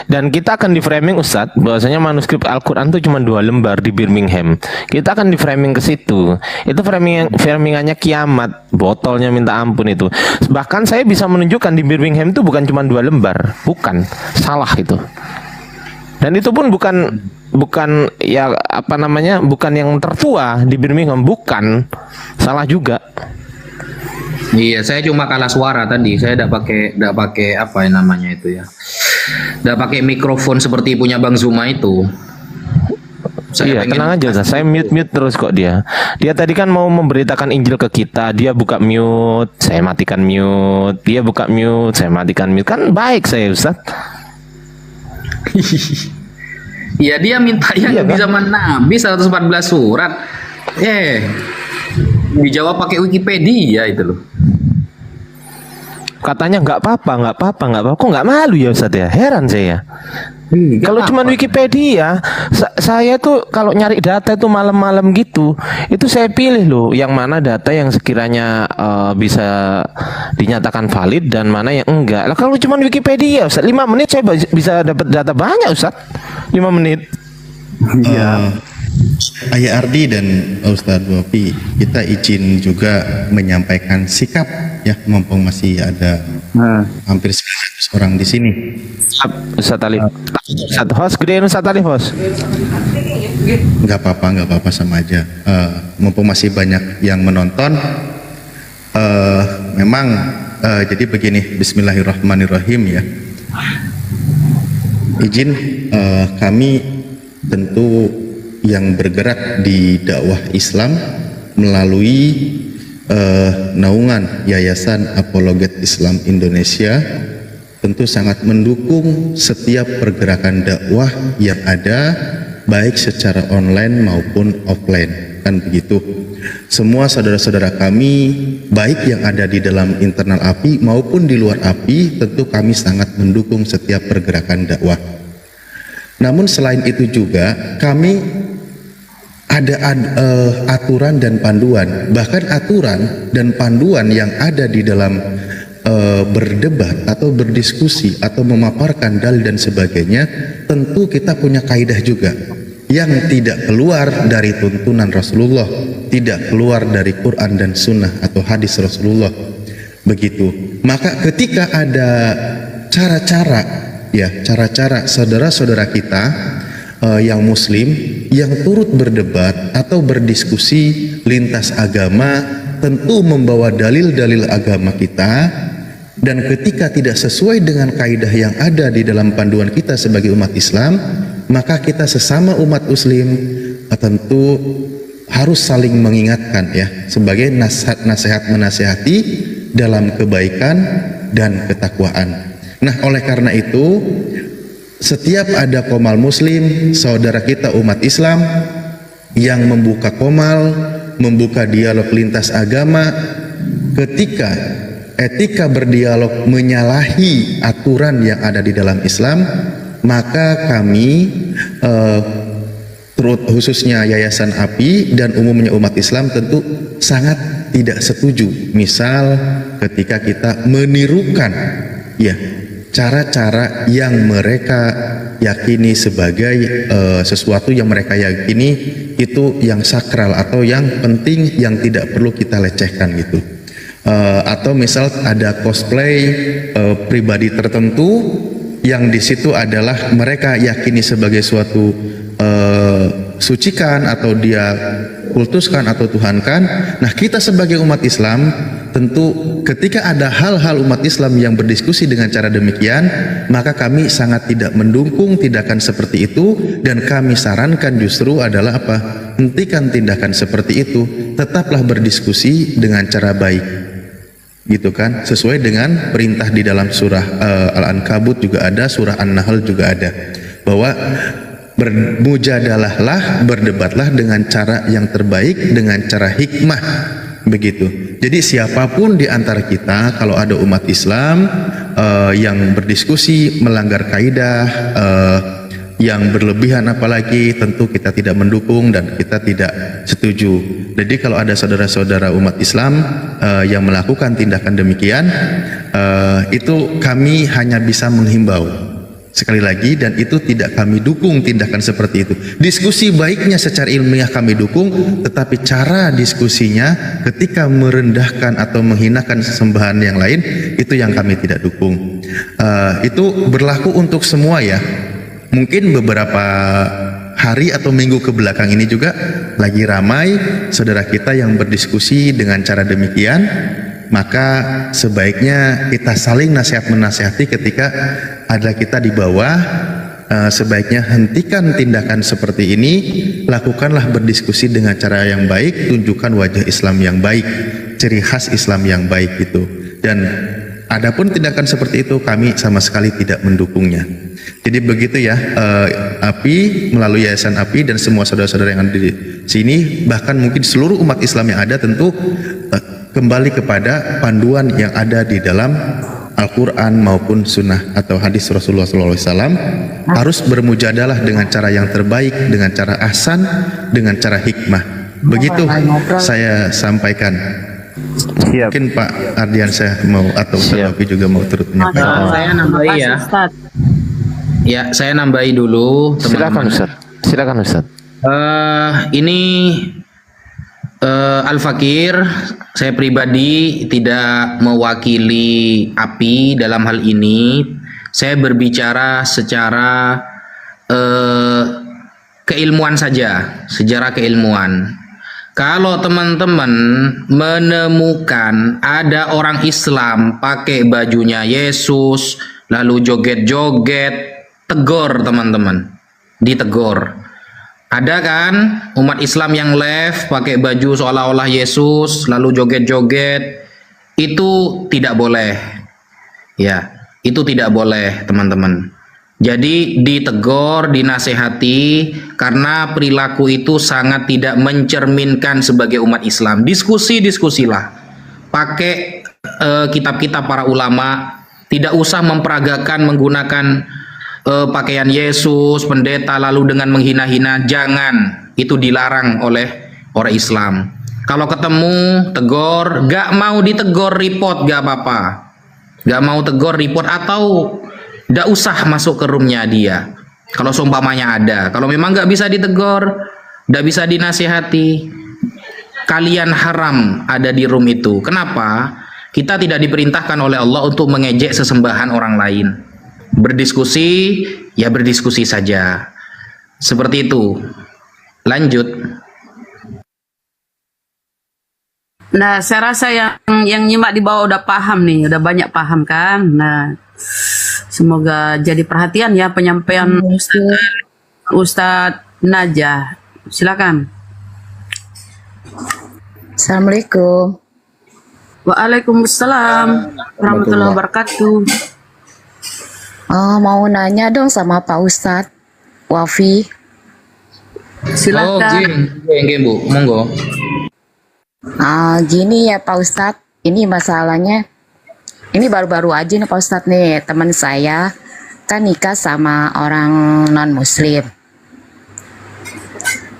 Dan kita akan di framing Ustadz bahwasanya manuskrip Al-Quran itu cuma 2 lembar di Birmingham. Kita akan di framing ke situ. Itu framingannya kiamat, botolnya minta ampun itu. Bahkan saya bisa menunjukkan di Birmingham itu bukan cuma 2 lembar, bukan, salah itu. Dan itu pun bukan ya apa namanya, bukan yang tertua di Birmingham, bukan, salah juga. Iya, saya cuma kalah suara tadi. Saya tidak pakai apa yang namanya itu ya. Tidak pakai mikrofon seperti punya Bang Zuma itu. Iya, tenang aja Ustaz. Saya mute terus kok dia. Dia tadi kan mau memberitakan Injil ke kita, dia buka mute, saya matikan mute. Dia buka mute, saya matikan mute. Kan baik saya Ustaz. Iya, dia minta yang Iya, di kan? zaman Nabi 114 surat. Dijawab pakai Wikipedia itu loh. Katanya nggak apa-apa. Kok nggak malu ya Ustaz ya? Heran saya. Kalau cuma Wikipedia, saya tuh kalau nyari data itu malam-malam gitu, itu saya pilih loh yang mana data yang sekiranya bisa dinyatakan valid dan mana yang enggak. Lah kalau cuma Wikipedia, Ustaz, 5 menit saya bisa dapat data banyak Ustaz. 5 menit. Ayah Ardi dan Ustadz Wafi, kita izin juga menyampaikan sikap ya, mumpung masih ada hampir 100 orang di sini. Ustaz Alif. Ustaz host, gedein Ustaz Alif host. Nggak apa-apa sama aja. Mumpung masih banyak yang menonton, memang jadi begini, Bismillahirrahmanirrahim ya. Izin kami tentu yang bergerak di dakwah Islam melalui naungan Yayasan Apologet Islam Indonesia tentu sangat mendukung setiap pergerakan dakwah yang ada, baik secara online maupun offline, kan begitu. Semua saudara-saudara kami baik yang ada di dalam internal API maupun di luar API, tentu kami sangat mendukung setiap pergerakan dakwah. Namun selain itu juga kami aturan dan panduan. Bahkan aturan dan panduan yang ada di dalam berdebat atau berdiskusi atau memaparkan dalil dan sebagainya, tentu kita punya kaidah juga yang tidak keluar dari tuntunan Rasulullah, tidak keluar dari Quran dan Sunnah atau hadis Rasulullah. Begitu. Maka ketika ada cara-cara saudara-saudara kita yang muslim yang turut berdebat atau berdiskusi lintas agama, tentu membawa dalil-dalil agama kita, dan ketika tidak sesuai dengan kaidah yang ada di dalam panduan kita sebagai umat Islam, maka kita sesama umat muslim tentu harus saling mengingatkan ya, sebagai nasihat menasihati dalam kebaikan dan ketakwaan. Nah, oleh karena itu, setiap ada komal muslim, saudara kita umat Islam yang membuka komal, membuka dialog lintas agama, ketika etika berdialog menyalahi aturan yang ada di dalam Islam, maka kami khususnya Yayasan API dan umumnya umat Islam tentu sangat tidak setuju. Misal ketika kita menirukan ya cara-cara yang mereka yakini sebagai sesuatu yang mereka yakini itu yang sakral atau yang penting, yang tidak perlu kita lecehkan gitu. Atau misal ada cosplay pribadi tertentu yang di situ adalah mereka yakini sebagai suatu sucikan atau dia kultuskan atau tuhankan. Nah, kita sebagai umat Islam tentu ketika ada hal-hal umat Islam yang berdiskusi dengan cara demikian, maka kami sangat tidak mendukung tindakan seperti itu, dan kami sarankan justru adalah apa? Hentikan tindakan seperti itu, tetaplah berdiskusi dengan cara baik, gitu kan, sesuai dengan perintah di dalam surah Al-Ankabut juga ada, surah An-Nahl juga ada, bahwa bermujadalahlah, berdebatlah dengan cara yang terbaik, dengan cara hikmah, begitu. Jadi siapapun di antara kita, kalau ada umat Islam yang berdiskusi melanggar kaidah, yang berlebihan apalagi, tentu kita tidak mendukung dan kita tidak setuju. Jadi kalau ada saudara-saudara umat Islam yang melakukan tindakan demikian, itu kami hanya bisa menghimbau sekali lagi, dan itu tidak kami dukung tindakan seperti itu. Diskusi baiknya secara ilmiah kami dukung, tetapi cara diskusinya ketika merendahkan atau menghinakan sesembahan yang lain, itu yang kami tidak dukung. Itu berlaku untuk semua ya. Mungkin beberapa hari atau minggu ke belakang ini juga lagi ramai saudara kita yang berdiskusi dengan cara demikian. Maka sebaiknya kita saling nasihat menasihati ketika ada kita di bawah, sebaiknya hentikan tindakan seperti ini, lakukanlah berdiskusi dengan cara yang baik, tunjukkan wajah Islam yang baik, ciri khas Islam yang baik itu. Dan adapun tindakan seperti itu kami sama sekali tidak mendukungnya. Jadi begitu ya, API melalui Yayasan API dan semua saudara-saudara yang ada di sini, bahkan mungkin seluruh umat Islam yang ada, tentu kembali kepada panduan yang ada di dalam Al-Quran maupun Sunnah atau hadis Rasulullah SAW, harus bermujadalah dengan cara yang terbaik, dengan cara ahsan, dengan cara hikmah. Begitu saya sampaikan. Siap. Mungkin Pak Ardian saya mau atau Ustaz juga mau turut menyampaikan. Saya nambahi ya. Ya, saya nambahi dulu teman-teman. Silakan Ustaz. Silakan Ustaz. Ini Al-Fakir, saya pribadi tidak mewakili API dalam hal ini. Saya berbicara secara keilmuan saja, sejarah keilmuan. Kalau teman-teman menemukan ada orang Islam pakai bajunya Yesus, lalu joget-joget, tegur teman-teman, ditegur. Ada kan umat Islam yang left pakai baju seolah-olah Yesus lalu joget-joget, itu tidak boleh. Ya, itu tidak boleh teman-teman. Jadi ditegur, dinasehati, karena perilaku itu sangat tidak mencerminkan sebagai umat Islam. Diskusilah. Pakai kitab-kitab para ulama, tidak usah memperagakan menggunakan pakaian Yesus, pendeta, lalu dengan menghina-hina. Jangan. Itu dilarang oleh orang Islam. Kalau ketemu, tegor, gak mau ditegor, report, gak apa-apa. Gak mau tegor, report, atau gak usah masuk ke roomnya dia. Kalau seumpamanya ada. Kalau memang gak bisa ditegor, gak bisa dinasihati, kalian haram ada di room itu. Kenapa? Kita tidak diperintahkan oleh Allah untuk mengejek sesembahan orang lain. Berdiskusi, ya berdiskusi saja. Seperti itu. Lanjut. Nah, saya rasa yang nyimak di bawah udah paham nih, udah banyak paham kan. Nah, semoga jadi perhatian ya penyampaian Ustadz Najah. Silakan. Assalamualaikum. Waalaikumsalam warahmatullahi wabarakatuh. Oh, mau nanya dong sama Pak Ustadz Wafi. Silakan. Bu, monggo. Gini ya Pak Ustadz, ini masalahnya, ini baru-baru aja nih Pak Ustadz nih, teman saya kan nikah sama orang non-muslim.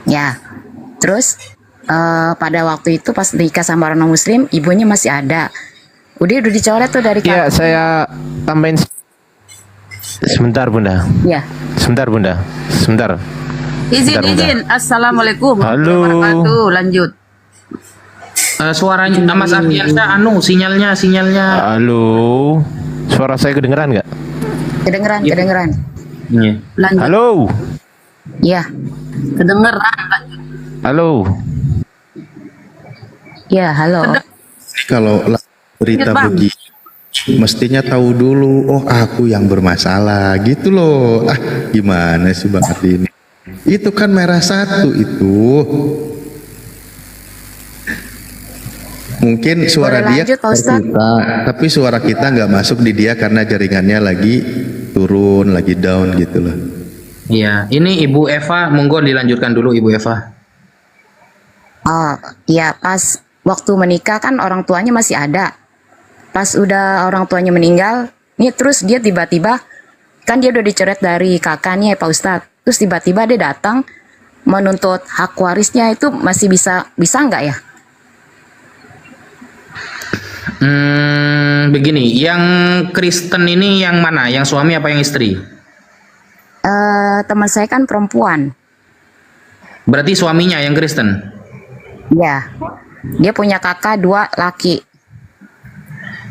Ya, terus pada waktu itu pas nikah sama orang non-muslim, ibunya masih ada. Udah dicoret tuh dari Ya, saya tambahin sebentar Bunda. Ya. Sebentar Bunda. Sebentar. Izin. Assalamualaikum Halo. warahmatullahi wabarakatuh. Lanjut. Suaranya Mas Ardiansyah, sinyalnya. Halo. Suara saya kedengeran nggak? Kedengeran. Iya. Lanjut. Halo. Ya, Kedengeran. Lanjut. Halo. ya halo. Kalau berita Ingat, Bang. begitu mestinya tahu dulu, oh aku yang bermasalah gitu loh. Gimana sih Bang Ardi ini? Itu kan merah satu itu. Mungkin suara Boleh dia lanjut, Pak Ustadz? kita, tapi suara kita nggak masuk di dia karena jaringannya lagi turun, lagi down gitu loh. Iya, ini Ibu Eva, monggo dilanjutkan dulu Ibu Eva. Oh, ya pas waktu menikah kan orang tuanya masih ada. Pas udah orang tuanya meninggal, nih terus dia tiba-tiba, kan dia udah dicoret dari kakaknya ya Pak Ustadz. Terus tiba-tiba dia datang menuntut hak warisnya, itu masih bisa nggak ya? Begini, yang Kristen ini yang mana? Yang suami apa yang istri? Teman saya kan perempuan. Berarti suaminya yang Kristen. Ya, dia punya kakak 2 laki.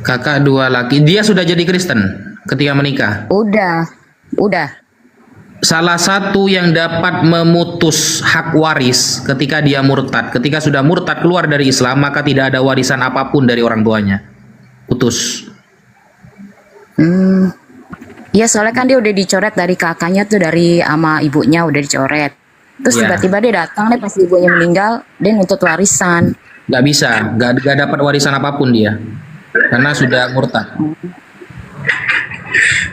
Kakak 2 laki. Dia sudah jadi Kristen ketika menikah. Udah. Salah satu yang dapat memutus hak waris ketika dia murtad. Ketika sudah murtad keluar dari Islam, maka tidak ada warisan apapun dari orang tuanya. Putus. Ya soalnya kan dia udah dicoret dari kakaknya tuh, dari ama ibunya udah dicoret. Terus Ya. tiba-tiba dia datang nih pas ibunya meninggal, dia nuntut warisan. Gak bisa, gak dapat warisan apapun dia. Karena sudah murtad.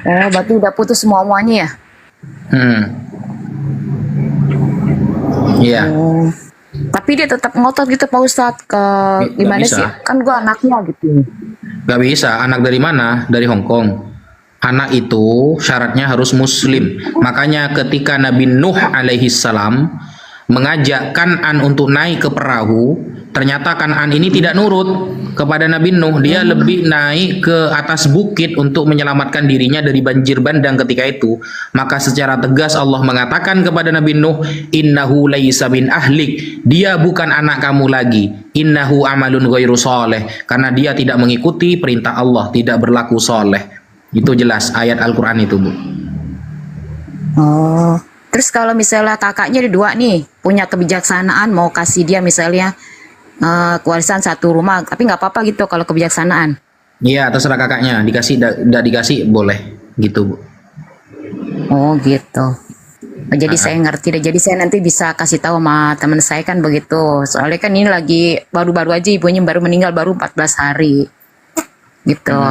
Oh, berarti udah putus semua-muanya ya? Iya. Tapi dia tetap ngotot gitu Pak Ustadz, ke Nggak gimana bisa. sih? Kan gua anaknya gitu. Gak bisa. Anak dari mana? Dari Hong Kong. Anak itu syaratnya harus muslim. Makanya ketika Nabi Nuh alaihi salam mengajak Kan'an untuk naik ke perahu, ternyata Kan'an ini tidak nurut kepada Nabi Nuh. Dia lebih naik ke atas bukit untuk menyelamatkan dirinya dari banjir bandang ketika itu. Maka secara tegas Allah mengatakan kepada Nabi Nuh, innahu laisa min ahlik, dia bukan anak kamu lagi. Innahu amalun ghairu soleh, karena dia tidak mengikuti perintah Allah, tidak berlaku soleh. Itu jelas ayat Al-Quran itu, Bu. Oh, terus kalau misalnya kakaknya ada 2 nih, punya kebijaksanaan mau kasih dia misalnya warisan 1 rumah, tapi nggak apa-apa gitu kalau kebijaksanaan. Iya, terserah kakaknya, dikasih tidak dikasih boleh, gitu, Bu. Oh gitu. Jadi saya ngerti deh. Jadi saya nanti bisa kasih tahu sama teman saya kan begitu. Soalnya kan ini lagi baru-baru aja ibunya baru meninggal, baru 14 hari. Gitu.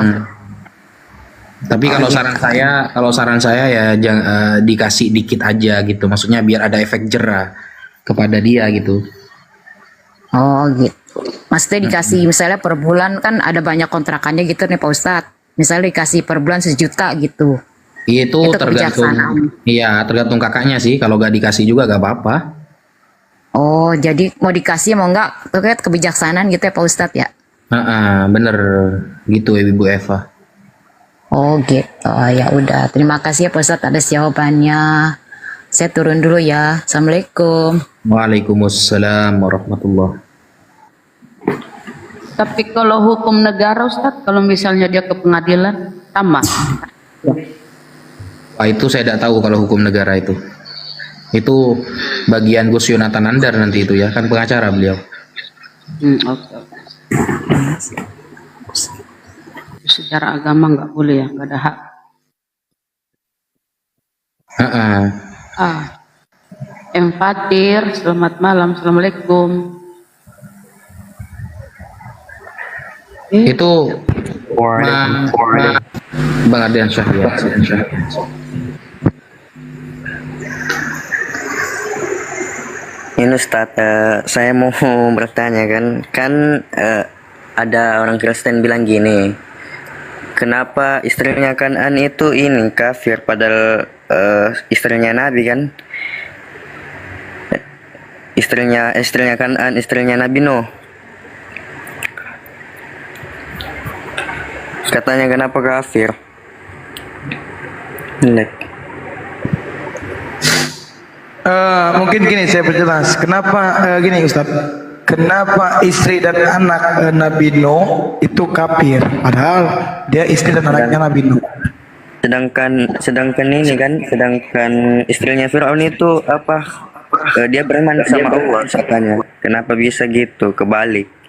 Tapi kalau saran saya ya jangan dikasih dikit aja gitu. Maksudnya biar ada efek jerah kepada dia gitu. Oh gitu. Maksudnya dikasih misalnya per bulan, kan ada banyak kontrakannya gitu nih Pak Ustadz. Misalnya dikasih per bulan 1 juta gitu. Itu tergantung. kebijaksanaan. Iya, tergantung kakaknya sih. Kalau gak dikasih juga gak apa-apa. Oh, jadi mau dikasih mau enggak terkait kebijaksanaan gitu ya Pak Ustadz ya? Bener gitu Ibu Eva. Oh gitu. Oh, ya udah. Terima kasih ya Pak Ustadz atas jawabannya. Saya turun dulu ya. Assalamualaikum. Waalaikumsalam warahmatullah. Tapi kalau hukum negara Ustadz, kalau misalnya dia ke pengadilan, sama. Itu saya tidak tahu kalau hukum negara itu. Itu bagian Gus Yonatan Nandar nanti itu ya, kan pengacara beliau. Oke. Secara agama nggak boleh ya, nggak ada hak. Fatir, selamat malam, assalamualaikum. Itu Bang Ardian Syah ya. Ini Ustaz, saya mau bertanya kan ada orang Kristen bilang gini, kenapa istrinya Kanan itu ini kafir padahal istrinya Nabi kan? Istrinya Kanan, istrinya Nabi Nuh. Katanya kenapa kafir? Mungkin gini saya perjelas. Kenapa gini Ustaz? Kenapa istri dan anak Nabi Nuh itu kafir? Padahal dia istri dan anaknya Nabi Nuh. Sedangkan ini kan, sedangkan istrinya Firaun itu apa? Dia beriman sama Allah katanya. Kenapa bisa gitu? Kebalik.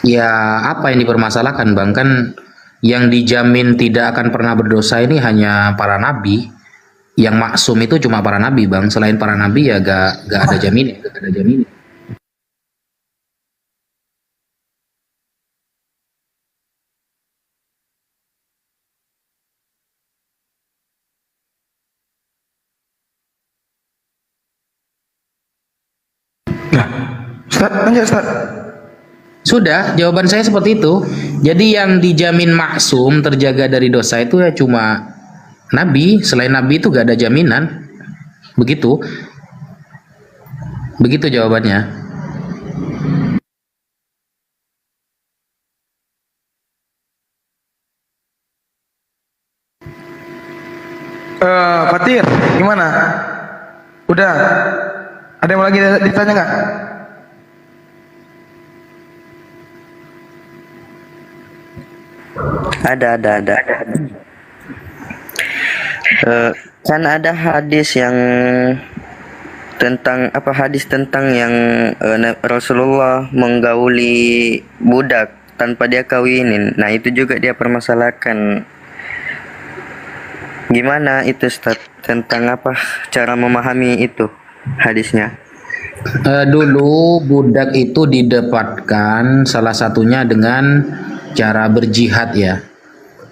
Ya apa yang dipermasalahkan Bang, kan yang dijamin tidak akan pernah berdosa ini hanya para nabi. Yang maksum itu cuma para nabi Bang, selain para nabi ya gak ada jaminan, Ustaz, lanjut Ustaz. Sudah, jawaban saya seperti itu. Jadi yang dijamin maksum terjaga dari dosa itu ya cuma nabi, selain nabi itu gak ada jaminan. Begitu jawabannya. Fatir, gimana? Udah? Ada yang lagi ditanya nggak? Ada. Kan ada hadis yang tentang yang Rasulullah menggauli budak tanpa dia kawinin. Nah itu juga dia permasalahkan. Gimana itu Ustaz? Tentang apa cara memahami itu hadisnya? Dulu budak itu didapatkan salah satunya dengan cara berjihad ya.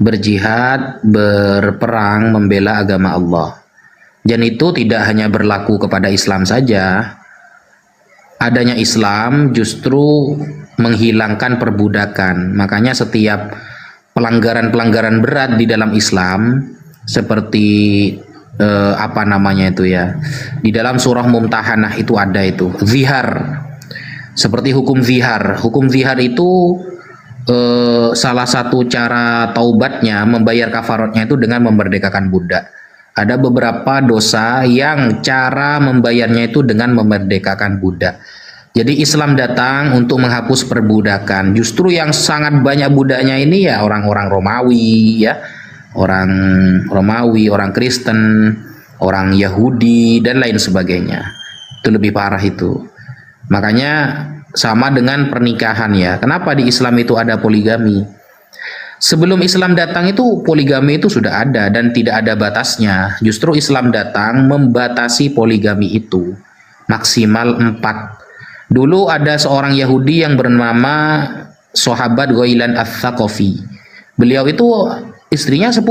Berjihad, berperang, membela agama Allah. Dan itu tidak hanya berlaku kepada Islam saja. Adanya Islam justru menghilangkan perbudakan. Makanya setiap pelanggaran-pelanggaran berat di dalam Islam seperti apa namanya itu ya. Di dalam surah Mumtahanah itu ada itu, zihar. Seperti hukum zihar. Hukum zihar itu salah satu cara taubatnya, membayar kafaratnya itu dengan memerdekakan budak. Ada beberapa dosa yang cara membayarnya itu dengan memerdekakan budak. Jadi Islam datang untuk menghapus perbudakan. Justru yang sangat banyak budaknya ini ya orang-orang Romawi ya. Orang Romawi, orang Kristen, orang Yahudi dan lain sebagainya. Itu lebih parah itu. Makanya sama dengan pernikahan ya. Kenapa di Islam itu ada poligami? Sebelum Islam datang itu poligami itu sudah ada dan tidak ada batasnya. Justru Islam datang membatasi poligami itu. Maksimal 4. Dulu ada seorang Yahudi yang bernama Sahabat Ghailan Ats-Tsaqafi. Beliau itu istrinya 10.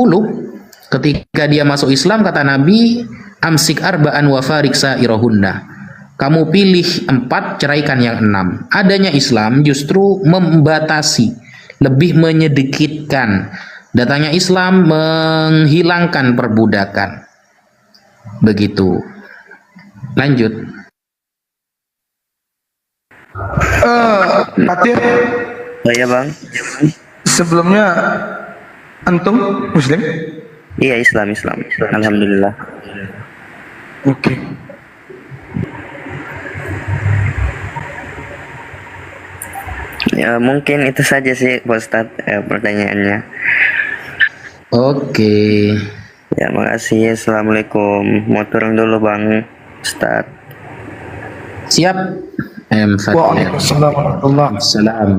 Ketika dia masuk Islam kata Nabi, amsik arba'an wa farik sa'irahunna. Kamu pilih 4, ceraikan yang 6. Adanya Islam justru membatasi, lebih menyedikitkan. Datangnya Islam menghilangkan perbudakan. Begitu. Lanjut. Fatir, Oh iya bang. sebelumnya antum Muslim? Iya Islam. Alhamdulillah. Oke. Ya mungkin itu saja sih Pak Ustadz pertanyaannya. Oke. Ya makasih. Assalamualaikum. Mau turun dulu bang Ustadz. Siap. Fatir. Waalaikumsalam warahmatullahi wabarakatuh. Salam.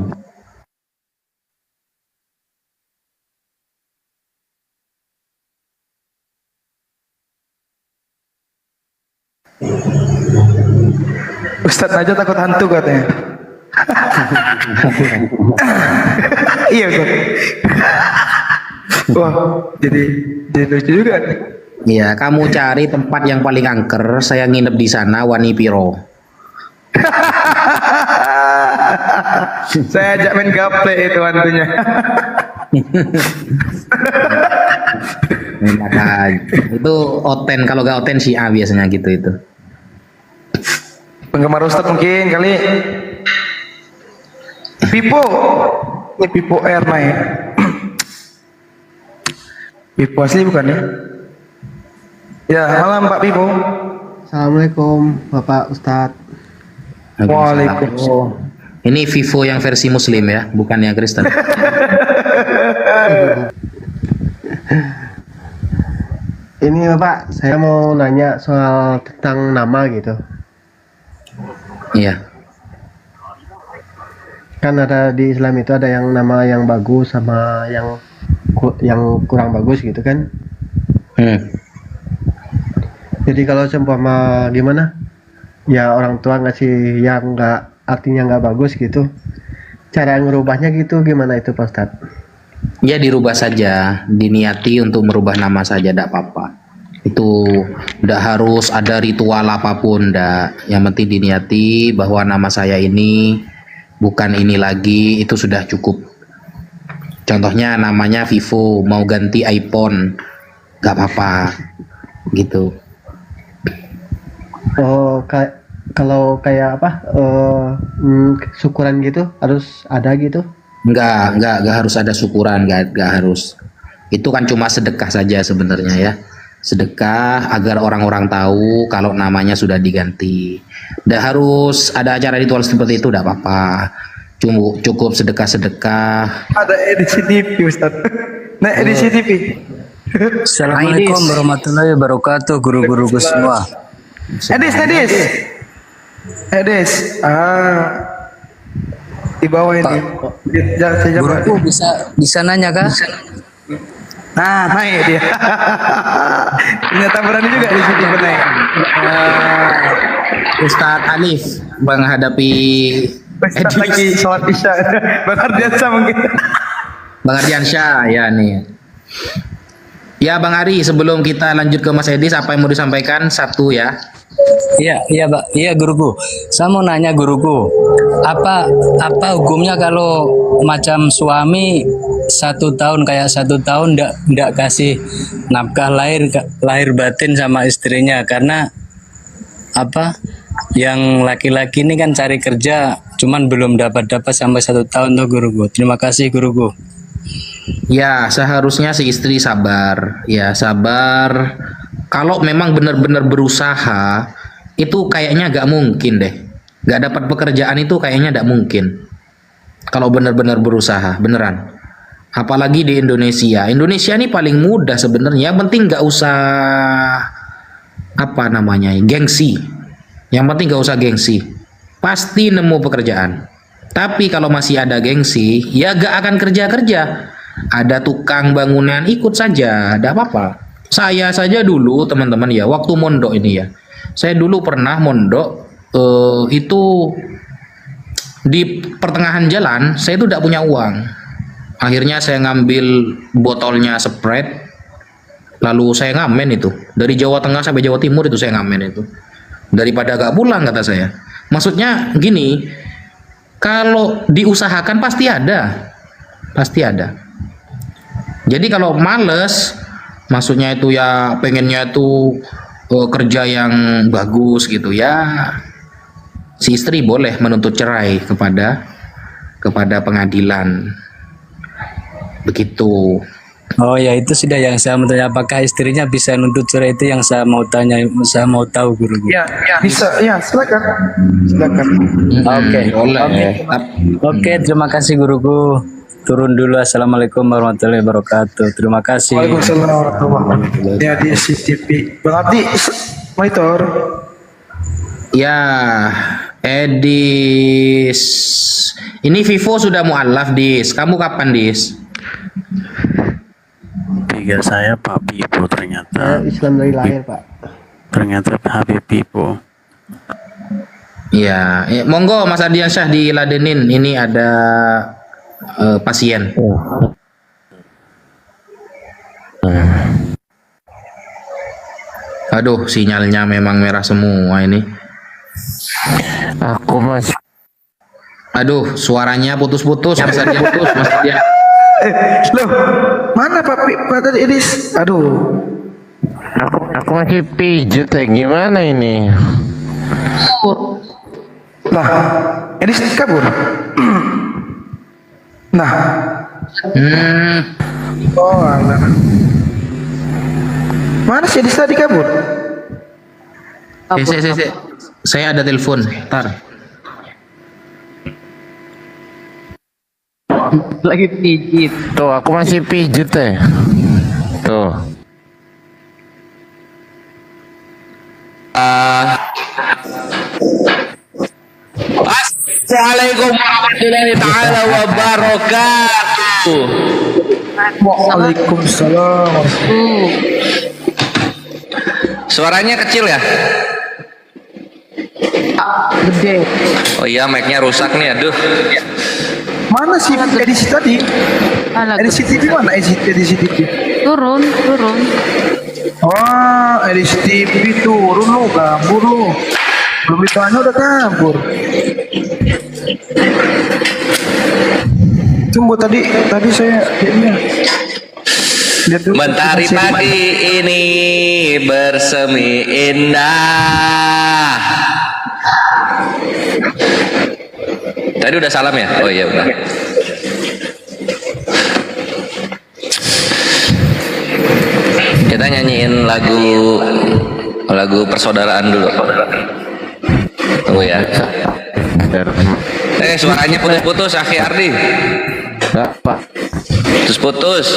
Ustadz aja takut hantu katanya. Iya Ustadz. Wah, jadi lucu juga nih. Iya, kamu cari tempat yang paling angker, saya nginep di sana, Wani Piro. Saya ajak main gaple itu hantunya. Enak aja. Itu oten, kalau gak oten Syiah biasanya gitu itu. Penggemar Ustadz mungkin kali. Pipo, ini Pipo Air naik. Pipo asli bukan ya? Ya, malam Pak Pipo. Assalamualaikum Bapak Ustadz. Waalaikumsalam. Ini Vivo yang versi Muslim ya, bukan yang Kristen. Ini Bapak, saya mau nanya soal tentang nama gitu. Iya. Kan ada di Islam itu ada yang nama yang bagus sama yang kurang bagus gitu kan. Jadi kalau seumpama gimana? Ya orang tua ngasih yang artinya nggak bagus gitu. Cara ngerubahnya gitu gimana itu Pak Ustadz? Ya dirubah saja, diniati untuk merubah nama saja, tidak apa-apa. Itu tidak harus ada ritual apapun, tidak. Yang penting diniati bahwa nama saya ini bukan ini lagi, itu sudah cukup. Contohnya namanya Vivo, mau ganti iPhone, nggak apa-apa, gitu. Oh, kalau kayak apa? Syukuran gitu harus ada gitu? Enggak harus ada syukuran, enggak harus. Itu kan cuma sedekah saja sebenarnya ya. Sedekah agar orang-orang tahu kalau namanya sudah diganti. Enggak harus ada acara ritual seperti itu, enggak apa-apa. Cukup sedekah-sedekah. Ada edisi TV Ustaz. Nah, edisi TV. Assalamualaikum warahmatullahi wabarakatuh, guru-guruku semua. Edis. Di bawah ini. Guruku bisa nanya kah? Nah, naik dia. Ternyata berani juga di situ naik. Ustadz Alif menghadapi Ustadz lagi sholat isya. Bang Ardiansyah mungkin. Bang Ardiansyah ya nih. Ya Bang Ari, sebelum kita lanjut ke Mas Edis, apa yang mau disampaikan? Satu ya. Iya Pak. Iya guruku. Saya mau nanya guruku, apa hukumnya kalau macam suami 1 tahun kayak 1 tahun ndak kasih nafkah lahir batin sama istrinya, karena apa? Yang laki-laki ini kan cari kerja, cuman belum dapat sampai 1 tahun tuh guruku. Terima kasih guruku. Ya, seharusnya si istri sabar. Ya, sabar. Kalau memang benar-benar berusaha, itu kayaknya gak mungkin deh. Gak dapat pekerjaan itu kayaknya gak mungkin. Kalau benar-benar berusaha, beneran. Apalagi di Indonesia. Indonesia ini paling mudah sebenarnya. Yang penting gak usah apa namanya, gengsi. Yang penting gak usah gengsi. Pasti nemu pekerjaan. Tapi kalau masih ada gengsi, ya gak akan kerja-kerja. Ada tukang bangunan, ikut saja, tidak apa-apa. Saya saja dulu teman-teman ya, waktu mondok ini ya, saya dulu pernah mondok itu di pertengahan jalan, saya itu tidak punya uang. Akhirnya saya ngambil botolnya Sprite, lalu saya ngamen itu dari Jawa Tengah sampai Jawa Timur, itu saya ngamen itu. Daripada gak pulang kata saya. Maksudnya gini, kalau diusahakan pasti ada, pasti ada. Jadi kalau males, maksudnya itu ya pengennya itu kerja yang bagus gitu ya, si istri boleh menuntut cerai kepada pengadilan. Begitu. Oh ya, itu sudah yang saya mau tanya, apakah istrinya bisa nuntut cerai, itu yang saya mau tanya, saya mau tahu guru. Ya, bisa. Ya, silakan. Silakan. Oke. Boleh. Oke, terima kasih guruku. Turun dulu. Assalamualaikum warahmatullahi wabarakatuh. Terima kasih. Waalaikumsalam warahmatullahi wabarakatuh. Ya, di CCTV. Berarti monitor. Ya, Edis. Ini Vivo sudah mualaf, Dis. Kamu kapan, Dis? Tiga saya Pak Pipo ternyata. Islam dari lahir, Pak. Ternyata Habib Pipo. Ya, monggo Mas Ardiansyah diladenin. Ini ada pasien. Aduh, sinyalnya memang merah semua ini. Aku masih. Aduh, suaranya putus-putus. Mas Ardian putus, Mas Ardian. Loh, mana Pak tadi Edis? Aduh. Aku masih pijet ya, gimana ini? Lah, Edis kabur. Nah. Oh, alah. Mana sih Edis tadi kabur? Saya ada telepon. Ntar. Lagi pijit. Tuh, aku masih pijet ya. Tuh. Assalamualaikum warahmatullahi taala wabarakatuh. Waalaikumsalam. Suaranya kecil ya? Gede. Oh iya, mic-nya rusak nih, aduh. Mana sih edisi tadi? Edisi TV mana edisi TV? Turun. Oh, edisi TV turun lu, kabur lu. Belum ditanya udah kabur. Tunggu tadi saya kayaknya. Mentari pagi ini bersemi indah. Tadi udah salam ya? Oh iya udah. Kita nyanyiin lagu persaudaraan dulu. Tunggu ya. Suaranya putus-putus, Akhi Ardi. Enggak, Pak. Putus-putus.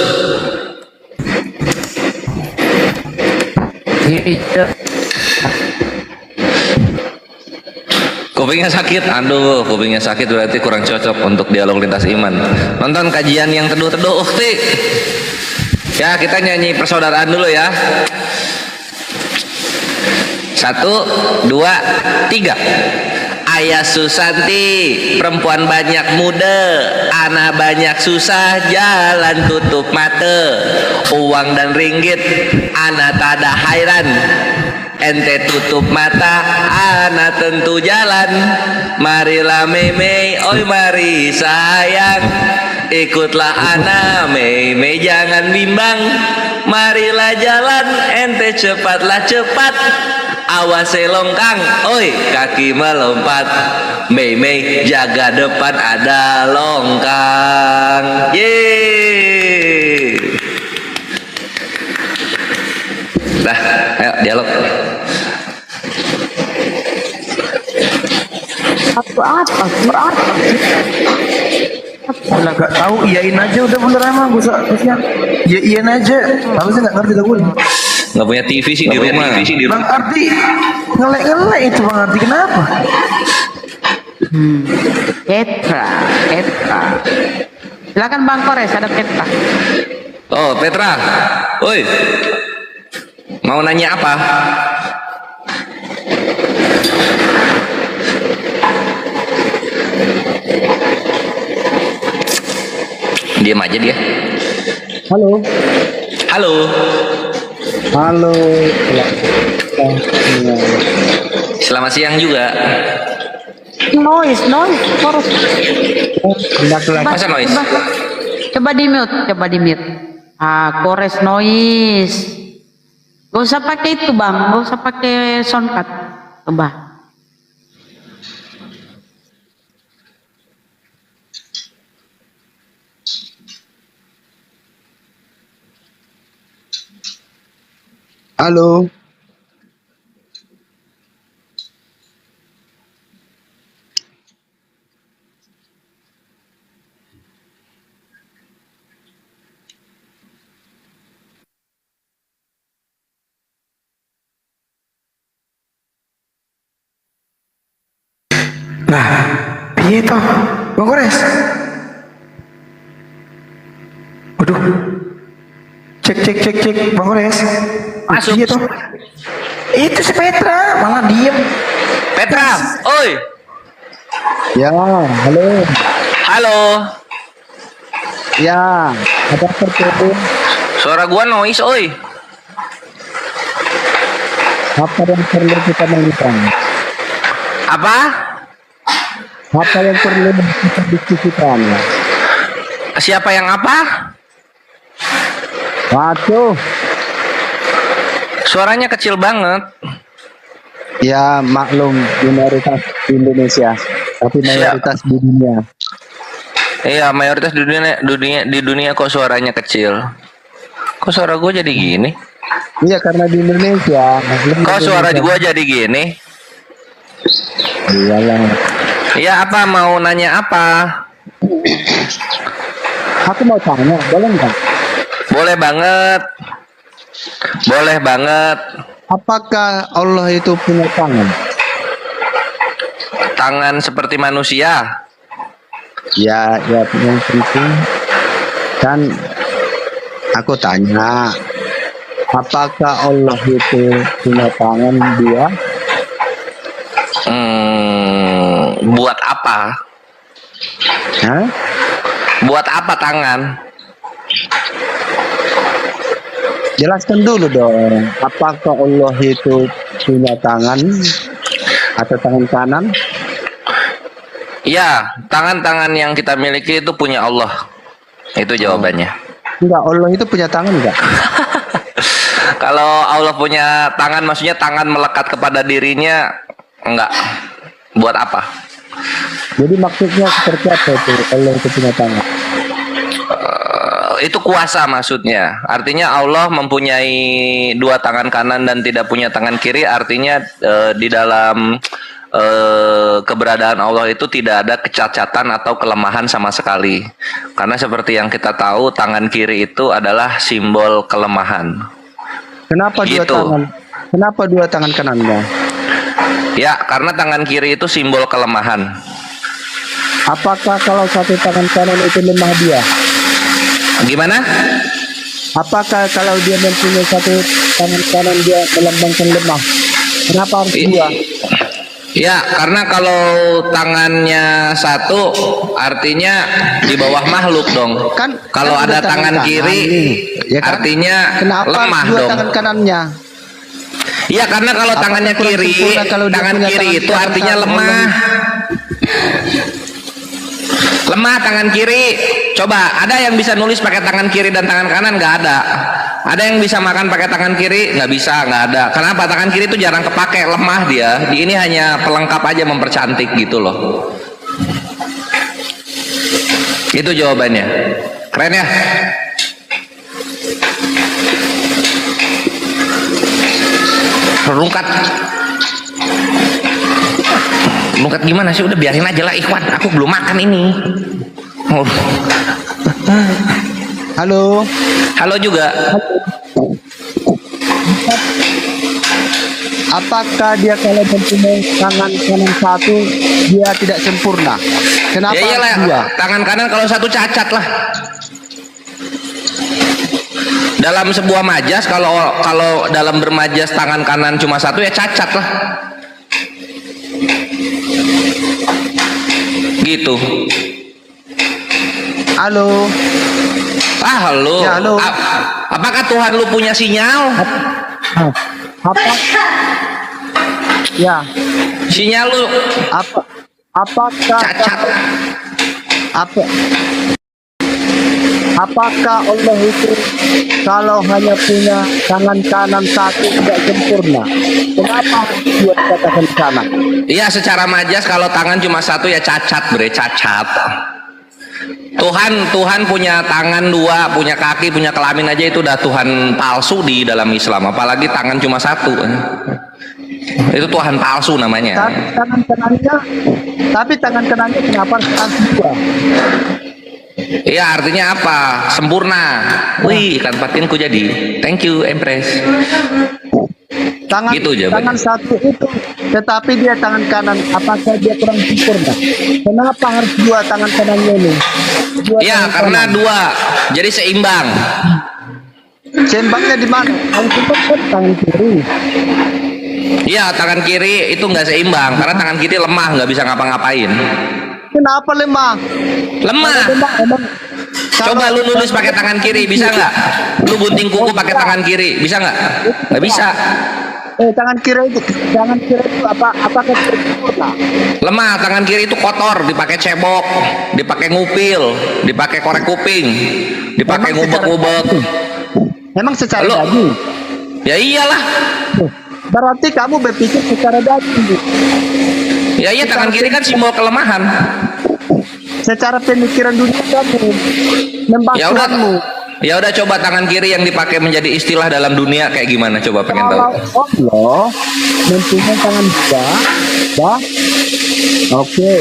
Kupingnya sakit, aduh, kupingnya sakit berarti kurang cocok untuk dialog lintas iman. Nonton kajian yang teduh-teduh, ukti. Ya, kita nyanyi persaudaraan dulu ya. 1, 2, 3. Ayah Susanti, perempuan banyak muda, anak banyak susah, jalan tutup mata, uang dan ringgit, anak tak ada hairan. Ente tutup mata, anak tentu jalan. Marilah meme, oi mari sayang, ikutlah anak meme jangan bimbang. Marilah jalan, ente cepatlah cepat, awas longkang, oi kaki melompat. Meme jaga depan ada longkang. Yeay. Nah, ayo dialog. Apa? Nggak tahu, iyain aja udah bener emang gue usah. Iyain aja. Tapi saya nggak ngerti lagu ini. Nggak punya TV sih di rumah. Bang Ardi ngelek itu Bang Ardi kenapa? Petra. Silakan Bang Kores, ada Petra. Oh, Petra. Oi. Mau nanya apa? Diam aja dia. Halo. Selamat siang juga. Noise. Kores. Masa noise? Coba di mute. Kores noise. Gak usah pakai itu bang, gak usah pakai soundcard. Coba. Halo. Nah, piye toh, Bang Kores? Waduh. Cek, Bang Kores. Masuk. Piye toh? Itu si Petra, malah diem. Petra, oi. Ya, halo. Halo. Ya, ada perlu. Suara gua noise, oi. Apa yang perlu kita melakukan? Apa? Apa yang perlu kita diskusikan? Siapa yang apa? Waduh. Suaranya kecil banget. Ya, maklum minoritas di Indonesia, tapi mayoritas di dunia. Iya, mayoritas di dunia kok suaranya kecil. Kok suara gua jadi gini? Iya, karena di Indonesia. Kok suara gua jadi gini? Iyalah. Iya, apa mau nanya apa? Aku mau tanya, boleh nggak? Boleh banget. Boleh banget. Apakah Allah itu punya tangan? Tangan seperti manusia? Ya, yang penting kan aku tanya, apakah Allah itu punya tangan dia? Buat apa? Hah? Buat apa tangan? Jelaskan dulu dong, apakah Allah itu punya tangan atau tangan kanan? Iya, tangan-tangan yang kita miliki itu punya Allah. Itu jawabannya. Enggak, Allah itu punya tangan enggak? Kalau Allah punya tangan, maksudnya tangan melekat kepada dirinya, enggak. Buat apa? Jadi maksudnya seperti apa itu Allah itu punya tangan? Itu kuasa maksudnya. Artinya Allah mempunyai dua tangan kanan dan tidak punya tangan kiri. Artinya di dalam keberadaan Allah itu tidak ada kecacatan atau kelemahan sama sekali. Karena seperti yang kita tahu, tangan kiri itu adalah simbol kelemahan. Kenapa dua Gitu. tangan? Kenapa dua tangan kanannya? Ya, karena tangan kiri itu simbol kelemahan. Apakah kalau satu tangan kanan itu lemah dia? Gimana? Apakah kalau dia mempunyai satu tangan kanan dia melambangkan lemah? Kenapa harus dua? Ya, karena kalau tangannya satu, artinya di bawah makhluk dong. Kalau ada tangan kiri, ya kan? artinya Kenapa lemah dua dong. tangan kanannya? Iya, karena kalau Apakah tangannya kurang kiri, sempurna kalau dia tangan punya kiri tangan itu kanan artinya satu lemah. Lemah tangan kiri. Coba, ada yang bisa nulis pakai tangan kiri dan tangan kanan? Nggak ada. Ada yang bisa makan pakai tangan kiri? Nggak bisa, nggak ada. Kenapa? Tangan kiri itu jarang kepake, lemah dia. Ini hanya pelengkap aja, mempercantik gitu loh. Itu jawabannya. Keren ya? Rungkat. Rungkat gimana sih? Udah biarin aja lah, Ikhwan. Aku belum makan ini. Oh. Halo. Halo juga. Apakah dia kalau mempunyai tangan kanan satu dia tidak sempurna? Kenapa Ya iyalah, dua? tangan kanan kalau satu cacat lah. Dalam sebuah majas, kalau dalam bermajas tangan kanan cuma satu, ya cacat lah. Gitu. Halo. Halo. Ya, halo. Apakah Tuhan lu punya sinyal? Apa? Ya. Sinyal lu. Apakah cacat? Apa? Apakah Allah itu kalau hanya punya tangan kanan satu tidak sempurna? Kenapa buat katakan sama? Iya, secara majas kalau tangan cuma satu ya cacat, bre, cacat. Tuhan punya tangan dua, punya kaki, punya kelamin aja itu udah Tuhan palsu di dalam Islam. Apalagi tangan cuma satu, itu Tuhan palsu namanya. Tapi tangan kanannya kenapa harus dua? Iya, artinya apa? Sempurna. Wih, ikan patinku jadi. Thank you, Empress. Tangan gitu tangan satu itu, tetapi dia tangan kanan, apakah dia kurang sempurna? Kenapa harus dua tangan kanannya ini? Iya, karena dua, jadi seimbang. Seimbangnya di mana? Kalau kita kan tangan kiri. Iya, tangan kiri itu nggak seimbang karena tangan kiri lemah, nggak bisa ngapa-ngapain. Kenapa lemah? Lemah. Coba lu nulis pakai tangan kiri, bisa nggak? Lu gunting kuku pakai tangan kiri, bisa nggak? Nggak bisa. Tangan kiri itu apa? Apakah sempurna? Lemah, tangan kiri itu kotor, dipakai cebok, dipakai ngupil, dipakai korek kuping, dipakai ngubek-ngubek. Memang secara daging? Ya iyalah. Berarti kamu berpikir secara daging. Ya iya, tangan kiri kan simbol kelemahan. Secara pemikiran dunia kamu membangkangmu. Ya udah coba tangan kiri yang dipakai menjadi istilah dalam dunia kayak gimana, coba pengen tahu. Allah mempunyai tangan dua, oke,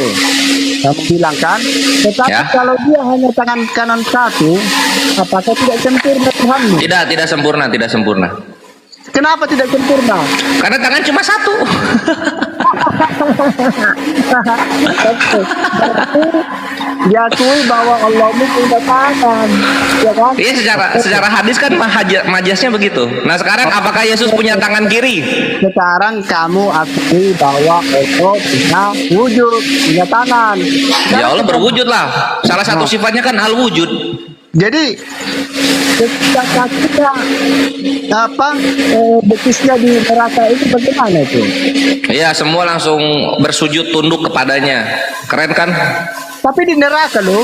kamu bilang kan. Tetapi Ya. kalau dia hanya tangan kanan satu, apakah tidak sempurna Tuhanmu? Tidak sempurna, tidak sempurna. Kenapa tidak sempurna? Karena tangan cuma satu. Diakui bahwa Allah punya tangan, ya kan? Iya, secara hadis kan majasnya begitu. Nah sekarang apakah Yesus punya tangan kiri? Sekarang kamu akui bahwa Allah punya wujud, punya tangan. Ya Allah berwujud lah. Salah satu sifatnya kan al-wujud. Jadi ketika kita betisnya di neraka itu bagaimana itu? Iya, semua langsung bersujud tunduk kepadanya. Keren kan? Tapi di neraka loh.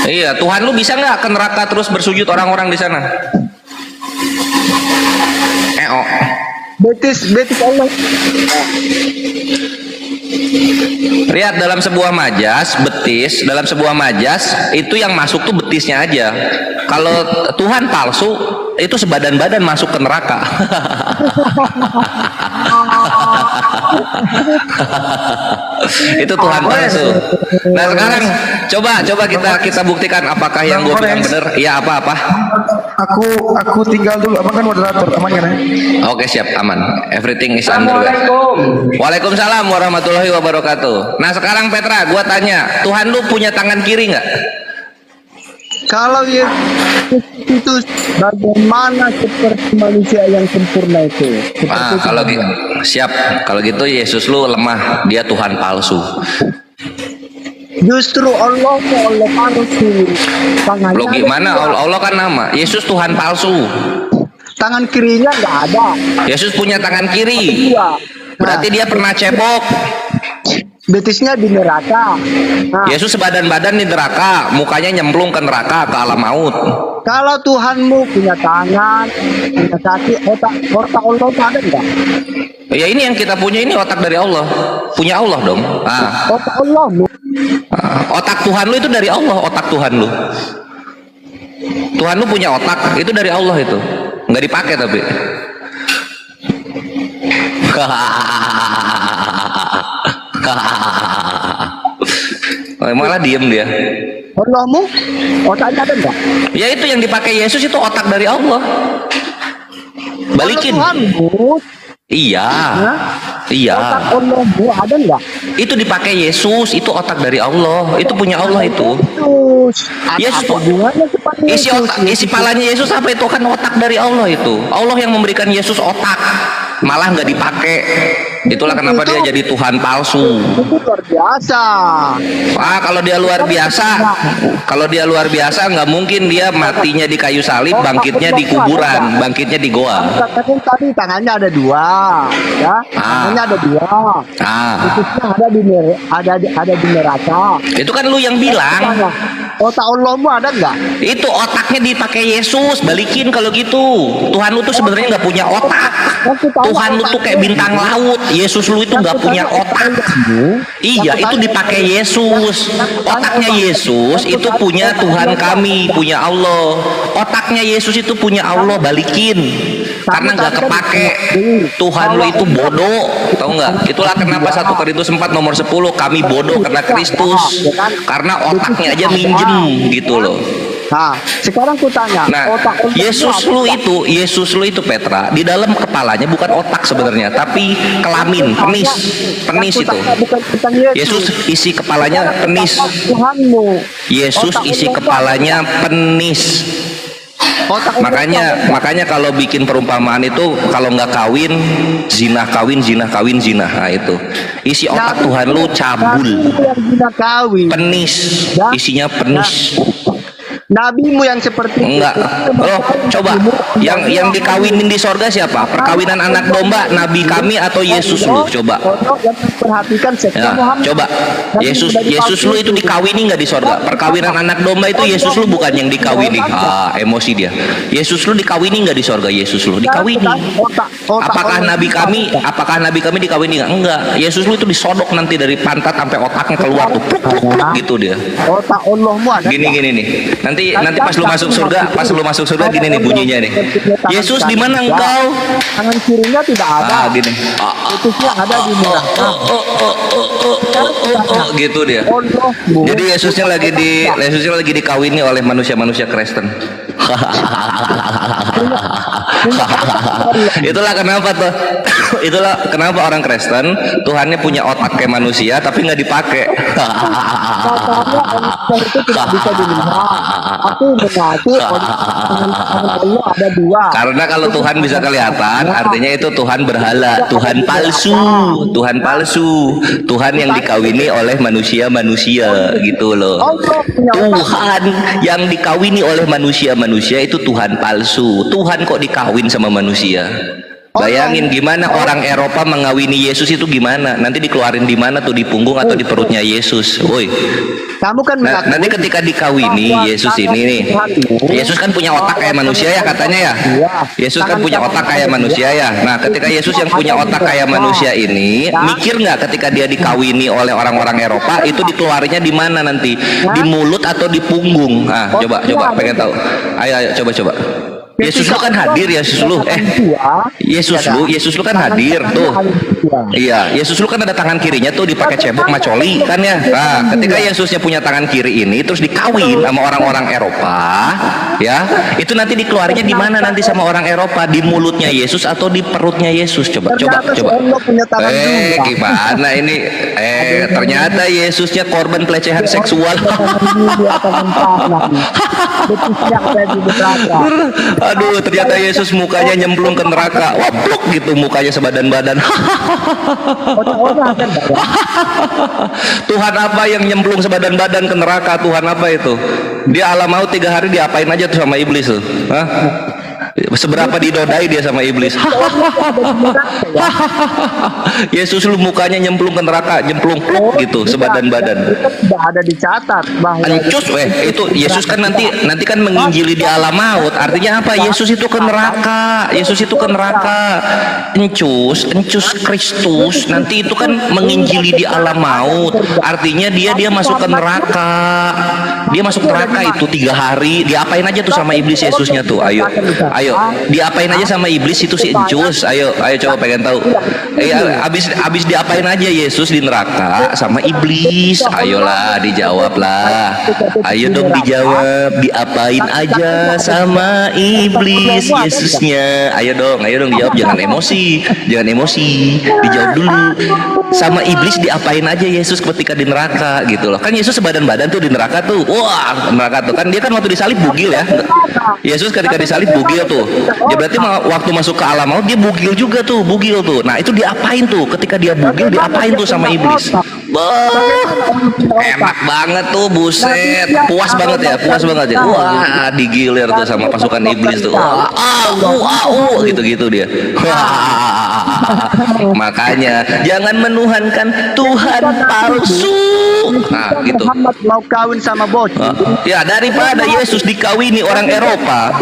Iya, Tuhan lu bisa nggak ke neraka terus bersujud orang-orang di sana? Betis Allah. Lihat dalam sebuah majas, betis, dalam sebuah majas itu yang masuk tuh betisnya aja. Kalau Tuhan palsu, itu sebadan-badan masuk ke neraka. Itu Tuhan palsu. Nah sekarang coba kita buktikan apakah yang gue bilang benar. Iya, apa? Aku tinggal dulu, abang kan moderator, aman kan ya? Oke, siap, aman. Everything is under. Waalaikumsalam warahmatullahi wabarakatuh. Nah sekarang Petra, gua tanya, Tuhan lu punya tangan kiri nggak? Kalau itu bagaimana seperti manusia yang sempurna itu? Kalau gitu, siap. Kalau gitu Yesus lu lemah, dia Tuhan palsu. Justru Allah palsu. Lo gimana? Allah kan nama. Yesus Tuhan palsu. Tangan kirinya nggak ada. Yesus punya tangan kiri. Berarti dia pernah cebok. Betisnya di neraka. Yesus sebadan-badan di neraka, mukanya nyemplung ke neraka, ke alam maut. Kalau Tuhanmu punya tangan, punya kaki, otak Allah ada enggak? Ya ini yang kita punya, ini otak dari Allah. Punya Allah dong. Otak Allah. Otak Tuhan lu itu dari Allah, otak Tuhan lu. Tuhan lu punya otak, itu dari Allah itu. Nggak dipakai tapi. Malah diem dia. Allahmu otaknya ada enggak? Ya itu yang dipakai Yesus itu otak dari Allah. Balikin. Iya. Iya. Otak Allahmu ada enggak? Itu dipakai Yesus, itu otak dari Allah. Itu punya Allah itu. Yesus isi palanya Yesus apa itu? Kan otak dari Allah itu. Allah yang memberikan Yesus otak. Malah nggak dipakai. Itulah kenapa dia jadi Tuhan palsu. Itu luar biasa. Kalau dia luar biasa, nggak mungkin dia matinya di kayu salib, bangkitnya di kuburan, bangkitnya di goa. Katakan tadi tangannya ada dua, ya. Tangannya ada dua. Khususnya ada di neraka. Itu kan lu yang bilang. Otak Allahmu ada nggak? Itu otaknya dipakai Yesus, balikin kalau gitu. Tuhan lu tuh sebenarnya nggak punya otak. Tuhan lu tuh kayak bintang laut. Yesus lu itu nggak punya otak. Iya, itu dipakai Yesus. Otaknya Yesus itu punya Tuhan kami, punya Allah. Otaknya Yesus itu punya Allah, balikin. Karena nggak kepake. Tuhan lu itu bodoh, tahu nggak? Itulah kenapa 1 Korintus 4 nomor 10 kami bodoh karena Kristus. Karena otaknya aja minjem gitu loh. Nah, sekarang ku tanya, Nah, Yesus lu itu Petra, di dalam kepalanya bukan otak sebenarnya, tapi kelamin, penis itu. Yesus isi kepalanya penis. Yesus isi kepalanya penis. Makanya kalau bikin perumpamaan itu kalau nggak kawin, zina. Nah itu isi otak Tuhan lu cabul. Penis, isinya penis. Nabimu yang seperti enggak loh, coba yang dikawinin di sorga siapa? Perkawinan anak domba nabi kami atau Yesus lu? Coba ya, coba Yesus lu itu dikawini nggak di sorga? Perkawinan anak domba itu Yesus lu bukan yang dikawini. Emosi dia. Yesus lu dikawini nggak di sorga? Yesus lu dikawini. Apakah nabi kami dikawini nggak? Enggak. Yesus lu itu disodok nanti dari pantat sampai otaknya keluar tuh, gitu dia. Otak Allahmu ada. Gini nih. Nanti pas lu masuk surga gini nih bunyinya nih. Yesus di mana engkau? Tangan kirinya tidak ada. Gini. Putusnya ada di neraka. Gitu dia. Jadi Yesusnya lagi dikawini oleh manusia-manusia Kristen. Itulah kenapa orang Kristen Tuhannya punya otak kayak manusia tapi nggak dipakai. Itu tidak bisa dilihat. Aku mengaku ada dua. Karena kalau Tuhan bisa kelihatan, artinya itu Tuhan berhala, Tuhan palsu, Tuhan yang dikawini oleh manusia gitu loh. Tuhan yang dikawini oleh manusia itu Tuhan palsu. Tuhan kok dikawin sama manusia? Bayangin gimana orang Eropa mengawini Yesus itu gimana? Nanti dikeluarin di mana tuh, di punggung atau di perutnya Yesus? Woi. Kamu kan nanti ketika dikawini Yesus ini nih, Yesus kan punya otak kayak manusia ya katanya ya. Yesus kan punya otak kayak manusia ya. Nah, ketika Yesus yang punya otak kayak manusia ini, mikir nggak ketika dia dikawini oleh orang-orang Eropa itu dikeluarinya di mana nanti? Di mulut atau di punggung? Ah, coba pengen tahu. Ayo coba. Yesus lu kan hadir ya, Yesus lu kan hadir tuh. Iya, Yesus lu kan ada tangan kirinya tuh dipakai cebok macoli kan ya. Nah, ketika Yesusnya punya tangan kiri ini terus dikawin sama orang-orang Eropa, ya, itu nanti dikeluarnya di mana nanti sama orang Eropa? Di mulutnya Yesus atau di perutnya Yesus? Coba. Gimana ini? Ternyata Yesusnya korban pelecehan seksual. Aduh, ternyata Yesus mukanya nyemplung ke neraka. Wapluk gitu mukanya sebadan-badan. Tuhan apa yang nyemplung sebadan-badan ke neraka? Tuhan apa itu? Dia alam maut 3 hari diapain aja tuh sama iblis tuh? Hah? Seberapa didodai dia sama iblis? Yesus lu mukanya nyemplung ke neraka, nyemplung gitu sebadan-badan. Tidak ada dicatat bahwa encus itu Yesus kan nanti kan menginjili di alam maut. Artinya apa? Yesus itu ke neraka. Encus Kristus nanti itu kan menginjili di alam maut. Artinya dia masuk ke neraka. Dia masuk neraka itu 3 hari. Diapain aja tuh sama iblis Yesusnya tuh? Ayo, diapain aja sama iblis itu si encus? Ayo coba pengen tahu. Abis diapain aja Yesus di neraka sama iblis? Ayolah dijawablah. Ayo dong dijawab. Diapain aja sama iblis Yesusnya? Ayo dong dijawab. Jangan emosi. Dijawab dulu. Sama iblis diapain aja Yesus ketika di neraka gitu loh. Kan Yesus sebadan-badan tuh di neraka tuh. Wah, neraka tuh kan dia kan waktu disalib bugil ya. Yesus ketika disalib bugil tuh. Ya berarti waktu masuk ke alam maut dia bugil tuh. Nah, itu diapain tuh? Ketika dia bugil diapain tuh sama iblis? Enak banget tuh, buset. Puas banget ya. Wah, digilir tuh sama pasukan iblis tuh. Gitu dia. Makanya jangan menuhankan Tuhan palsu. Nah, gitu. Muhammad mau kawin sama bocil. Ya, daripada Yesus dikawini orang Eropa,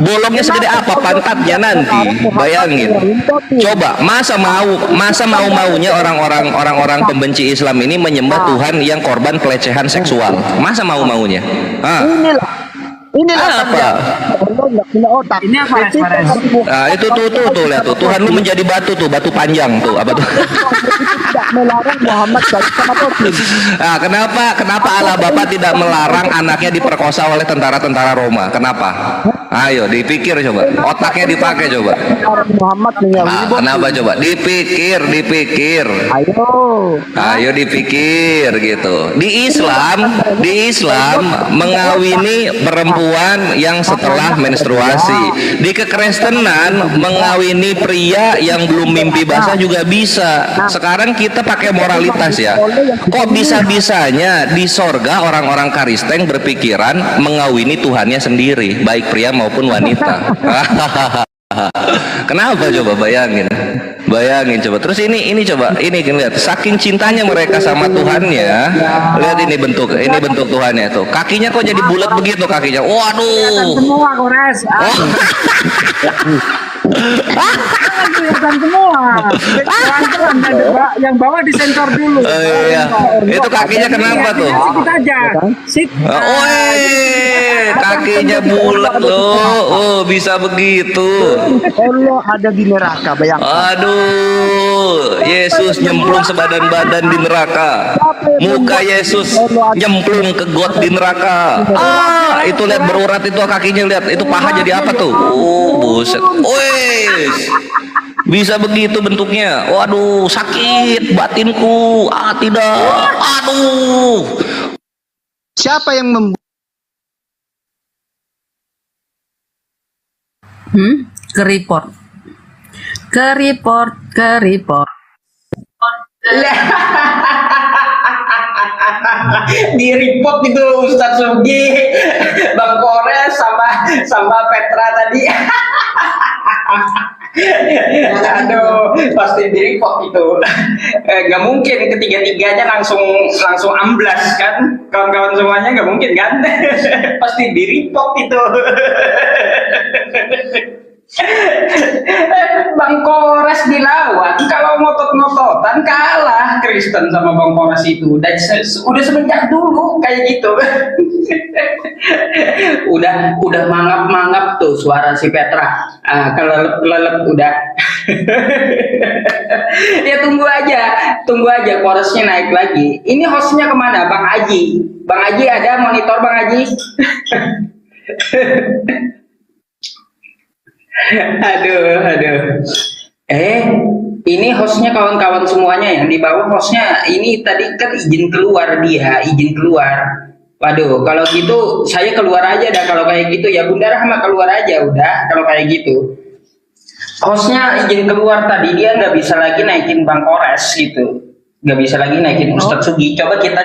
bolongnya segede apa pantatnya nanti. Bayangin. Coba, masa maunya orang-orang pembenci Islam ini menyembah Tuhan yang korban pelecehan seksual. Masa maunya? Inilah apa? Nggak punya otak. Ini apa, Fares? Nah, itu tuh lihat tuh. Tuhan lu menjadi batu tuh, batu panjang tuh. Apa tuh? Tidak melarang Muhammad kawin sama bocil. Nah, kenapa Allah Bapa tidak melarang anaknya diperkosa oleh tentara-tentara Roma? Kenapa? Ayo dipikir coba. Otaknya dipakai coba. Muhammad Kenapa coba? Dipikir. Ayo dipikir gitu. Di Islam mengawini perempuan yang setelah menstruasi. Di kekristenan mengawini pria yang belum mimpi basah juga bisa. Sekarang kita pakai moralitas ya. Kok bisa-bisanya di sorga orang-orang Kristen berpikiran mengawini Tuhannya sendiri, baik pria maupun wanita. Kenapa coba bayangin coba. Terus ini coba, ini lihat, saking cintanya mereka sama Tuhannya. Lihat ini bentuk Tuhannya tuh. Kakinya kok jadi bulat begitu kakinya. Waduh. Semua Kores. Kelihatan semua. Yang bawah disensor dulu. Iya. Itu kakinya kenapa tuh? Sikit aja. Kakinya bulat loh. Oh, bisa begitu. Allah ada di neraka, bayangkan. Aduh, Yesus nyemplung sebadan-badan di neraka. Muka Yesus nyemplung ke got di neraka. Itu lihat berurat itu kakinya, lihat itu paha jadi apa tuh? Buset. Wes. Bisa begitu bentuknya. Waduh, sakit batinku. Tidak. Aduh. Siapa yang Ke report. Di report itu Ustadz Sugi, Bang Kores sama Petra tadi. Aduh, pasti di report itu. Gak mungkin ketiga-tiganya langsung amblas kan, kawan-kawan semuanya nggak mungkin kan. Pasti di report itu. Bang Kores dilawan, kalau ngotot-ngototan kalah Kristen sama Bang Kores itu. Dan udah semenjak dulu kayak gitu. udah mangap-mangap tuh suara si Petra. Kalau lelep udah. Ya tunggu aja Koresnya naik lagi. Ini hostnya kemana? Bang Aji ada monitor Bang Aji? Aduh. Ini hostnya kawan-kawan semuanya yang di bawah hostnya ini tadi kan izin keluar. Waduh, kalau gitu saya keluar aja dah kalau kayak gitu ya. Bunda Rahma keluar aja udah kalau kayak gitu. Hostnya izin keluar tadi, dia nggak bisa lagi naikin Bang Kores gitu, nggak bisa lagi naikin Ustadz Sugi. Coba kita